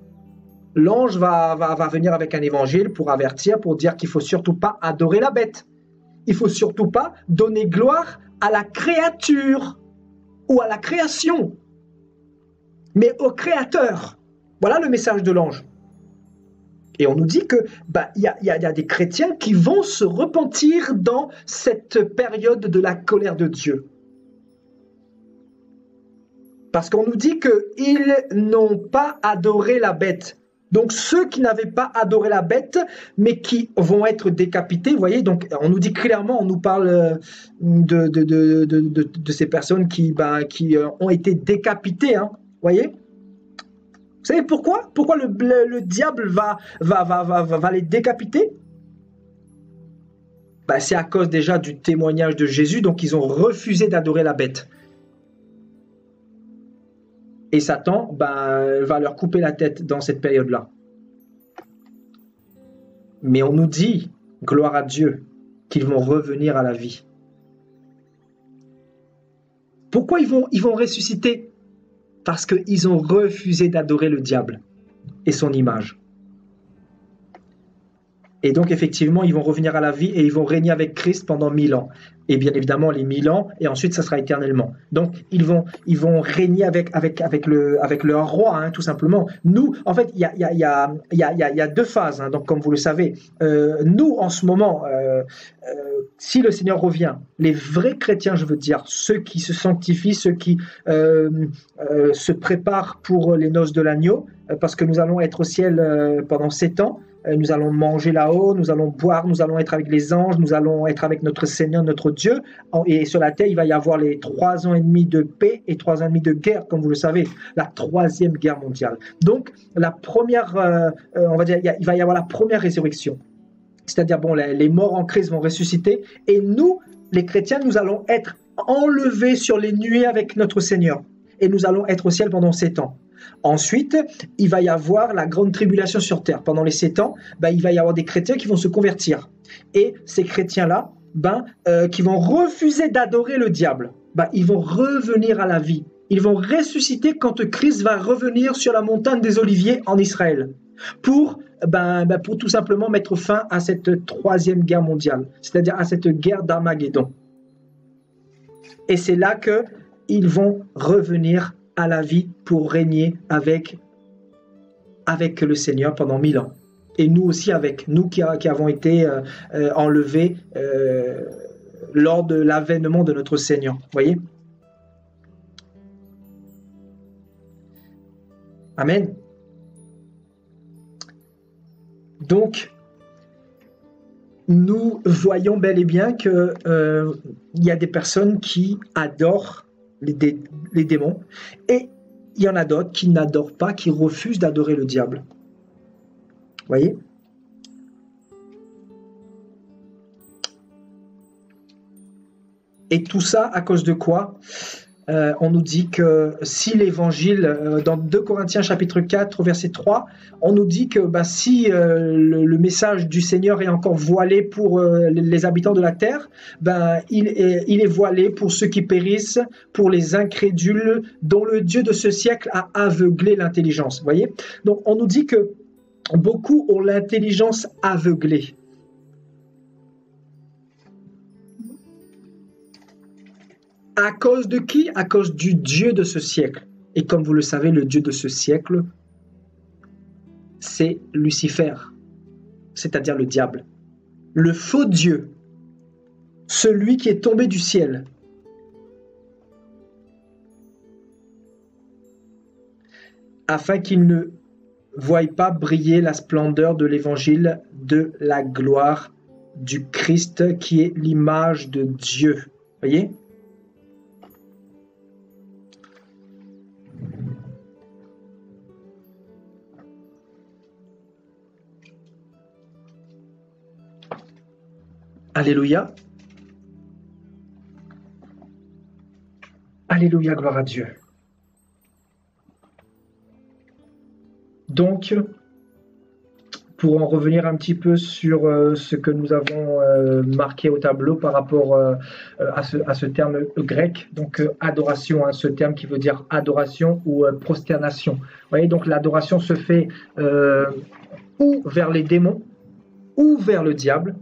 L'ange va venir avec un évangile pour avertir, pour dire qu'il ne faut surtout pas adorer la bête. Il ne faut surtout pas donner gloire à la créature ou à la création, mais au Créateur. Voilà le message de l'ange. Et on nous dit que y a des chrétiens qui vont se repentir dans cette période de la colère de Dieu. Parce qu'on nous dit qu'ils n'ont pas adoré la bête. Donc ceux qui n'avaient pas adoré la bête, mais qui vont être décapités, vous voyez, donc on nous dit clairement, on nous parle de ces personnes qui ont été décapitées, hein, vous voyez. Vous savez pourquoi? Pourquoi le diable va les décapiter? C'est à cause déjà du témoignage de Jésus, donc ils ont refusé d'adorer la bête. Et Satan va leur couper la tête dans cette période-là. Mais on nous dit, gloire à Dieu, qu'ils vont revenir à la vie. Pourquoi ils vont ressusciter? Parce qu'ils ont refusé d'adorer le diable et son image. Et donc, effectivement, ils vont revenir à la vie et ils vont régner avec Christ pendant 1000 ans. Et bien évidemment, les 1000 ans, et ensuite, ça sera éternellement. Donc, ils vont régner avec leur roi, hein, tout simplement. Nous, en fait, il y a deux phases, hein, donc comme vous le savez. Nous, en ce moment, si le Seigneur revient, les vrais chrétiens, je veux dire, ceux qui se sanctifient, ceux qui se préparent pour les noces de l'agneau, parce que nous allons être au ciel pendant 7 ans, nous allons manger là-haut, nous allons boire, nous allons être avec les anges, nous allons être avec notre Seigneur, notre Dieu. Et sur la terre, il va y avoir les 3 ans et demi de paix et 3 ans et demi de guerre, comme vous le savez, la 3e guerre mondiale. Donc, la première, on va dire, il va y avoir la première résurrection. C'est-à-dire, les morts en Christ vont ressusciter. Et nous, les chrétiens, nous allons être enlevés sur les nuées avec notre Seigneur. Et nous allons être au ciel pendant 7 ans. Ensuite, il va y avoir la grande tribulation sur terre. Pendant les 7 ans, il va y avoir des chrétiens qui vont se convertir. Et ces chrétiens-là, qui vont refuser d'adorer le diable, ils vont revenir à la vie. Ils vont ressusciter quand Christ va revenir sur la montagne des Oliviers en Israël. Pour tout simplement mettre fin à cette 3e guerre mondiale. C'est-à-dire à cette guerre d'Armageddon. Et c'est là qu'ils vont revenir à la vie pour régner avec le Seigneur pendant 1000 ans. Et nous aussi avec, nous qui avons été enlevés lors de l'avènement de notre Seigneur. Vous voyez? Amen. Donc, nous voyons bel et bien que il y a des personnes qui adorent les démons et il y en a d'autres qui n'adorent pas, qui refusent d'adorer le diable. Vous voyez? Et tout ça à cause de quoi? On nous dit que si l'évangile, dans 2 Corinthiens chapitre 4, verset 3, on nous dit que si le message du Seigneur est encore voilé pour les habitants de la terre, il est voilé pour ceux qui périssent, pour les incrédules, dont le Dieu de ce siècle a aveuglé l'intelligence. Vous voyez? Donc on nous dit que beaucoup ont l'intelligence aveuglée. À cause de qui? À cause du Dieu de ce siècle. Et comme vous le savez, le Dieu de ce siècle, c'est Lucifer, c'est-à-dire le diable. Le faux Dieu, celui qui est tombé du ciel. Afin qu'il ne voie pas briller la splendeur de l'évangile de la gloire du Christ, qui est l'image de Dieu. Voyez? Alléluia. Alléluia, gloire à Dieu. Donc, pour en revenir un petit peu sur ce que nous avons marqué au tableau par rapport à ce terme grec, donc adoration, ce terme qui veut dire adoration ou prosternation. Vous voyez, donc l'adoration se fait ou vers les démons, ou vers le diable,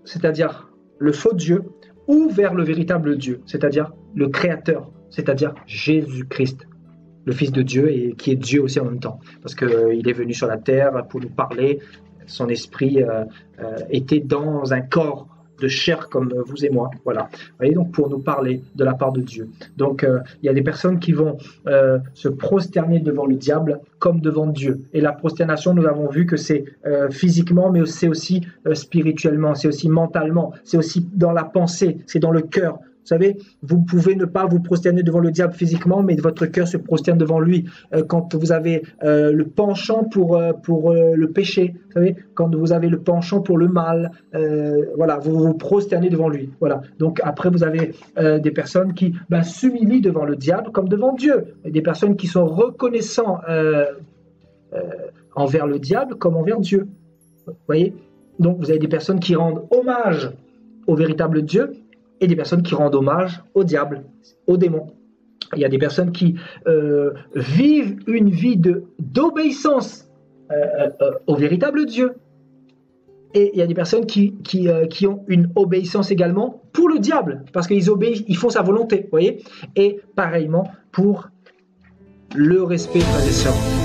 c'est-à-dire le faux Dieu, ou vers le véritable Dieu, c'est-à-dire le Créateur, c'est-à-dire Jésus-Christ, le Fils de Dieu et qui est Dieu aussi en même temps, parce qu'il est venu sur la terre pour nous parler, son esprit était dans un corps de chair comme vous et moi, voilà. Vous voyez, donc pour nous parler de la part de Dieu. Donc il y a des personnes qui vont se prosterner devant le diable comme devant Dieu. Et la prosternation, nous avons vu que c'est physiquement, mais c'est aussi spirituellement, c'est aussi mentalement, c'est aussi dans la pensée, c'est dans le cœur. Vous savez, vous pouvez ne pas vous prosterner devant le diable physiquement, mais votre cœur se prosterne devant lui. Quand vous avez le penchant pour le péché, vous savez, quand vous avez le penchant pour le mal, voilà, vous vous prosternez devant lui. Voilà. Donc après, vous avez des personnes qui s'humilient devant le diable comme devant Dieu. Et des personnes qui sont reconnaissants envers le diable comme envers Dieu. Vous voyez? Donc vous avez des personnes qui rendent hommage au véritable Dieu, et des personnes qui rendent hommage au diable, au démon. Il y a des personnes qui vivent une vie d'obéissance au véritable Dieu. Et il y a des personnes qui ont une obéissance également pour le diable, parce qu'ils obéissent, ils font sa volonté, vous voyez. Et pareillement pour le respect, frères et sœurs.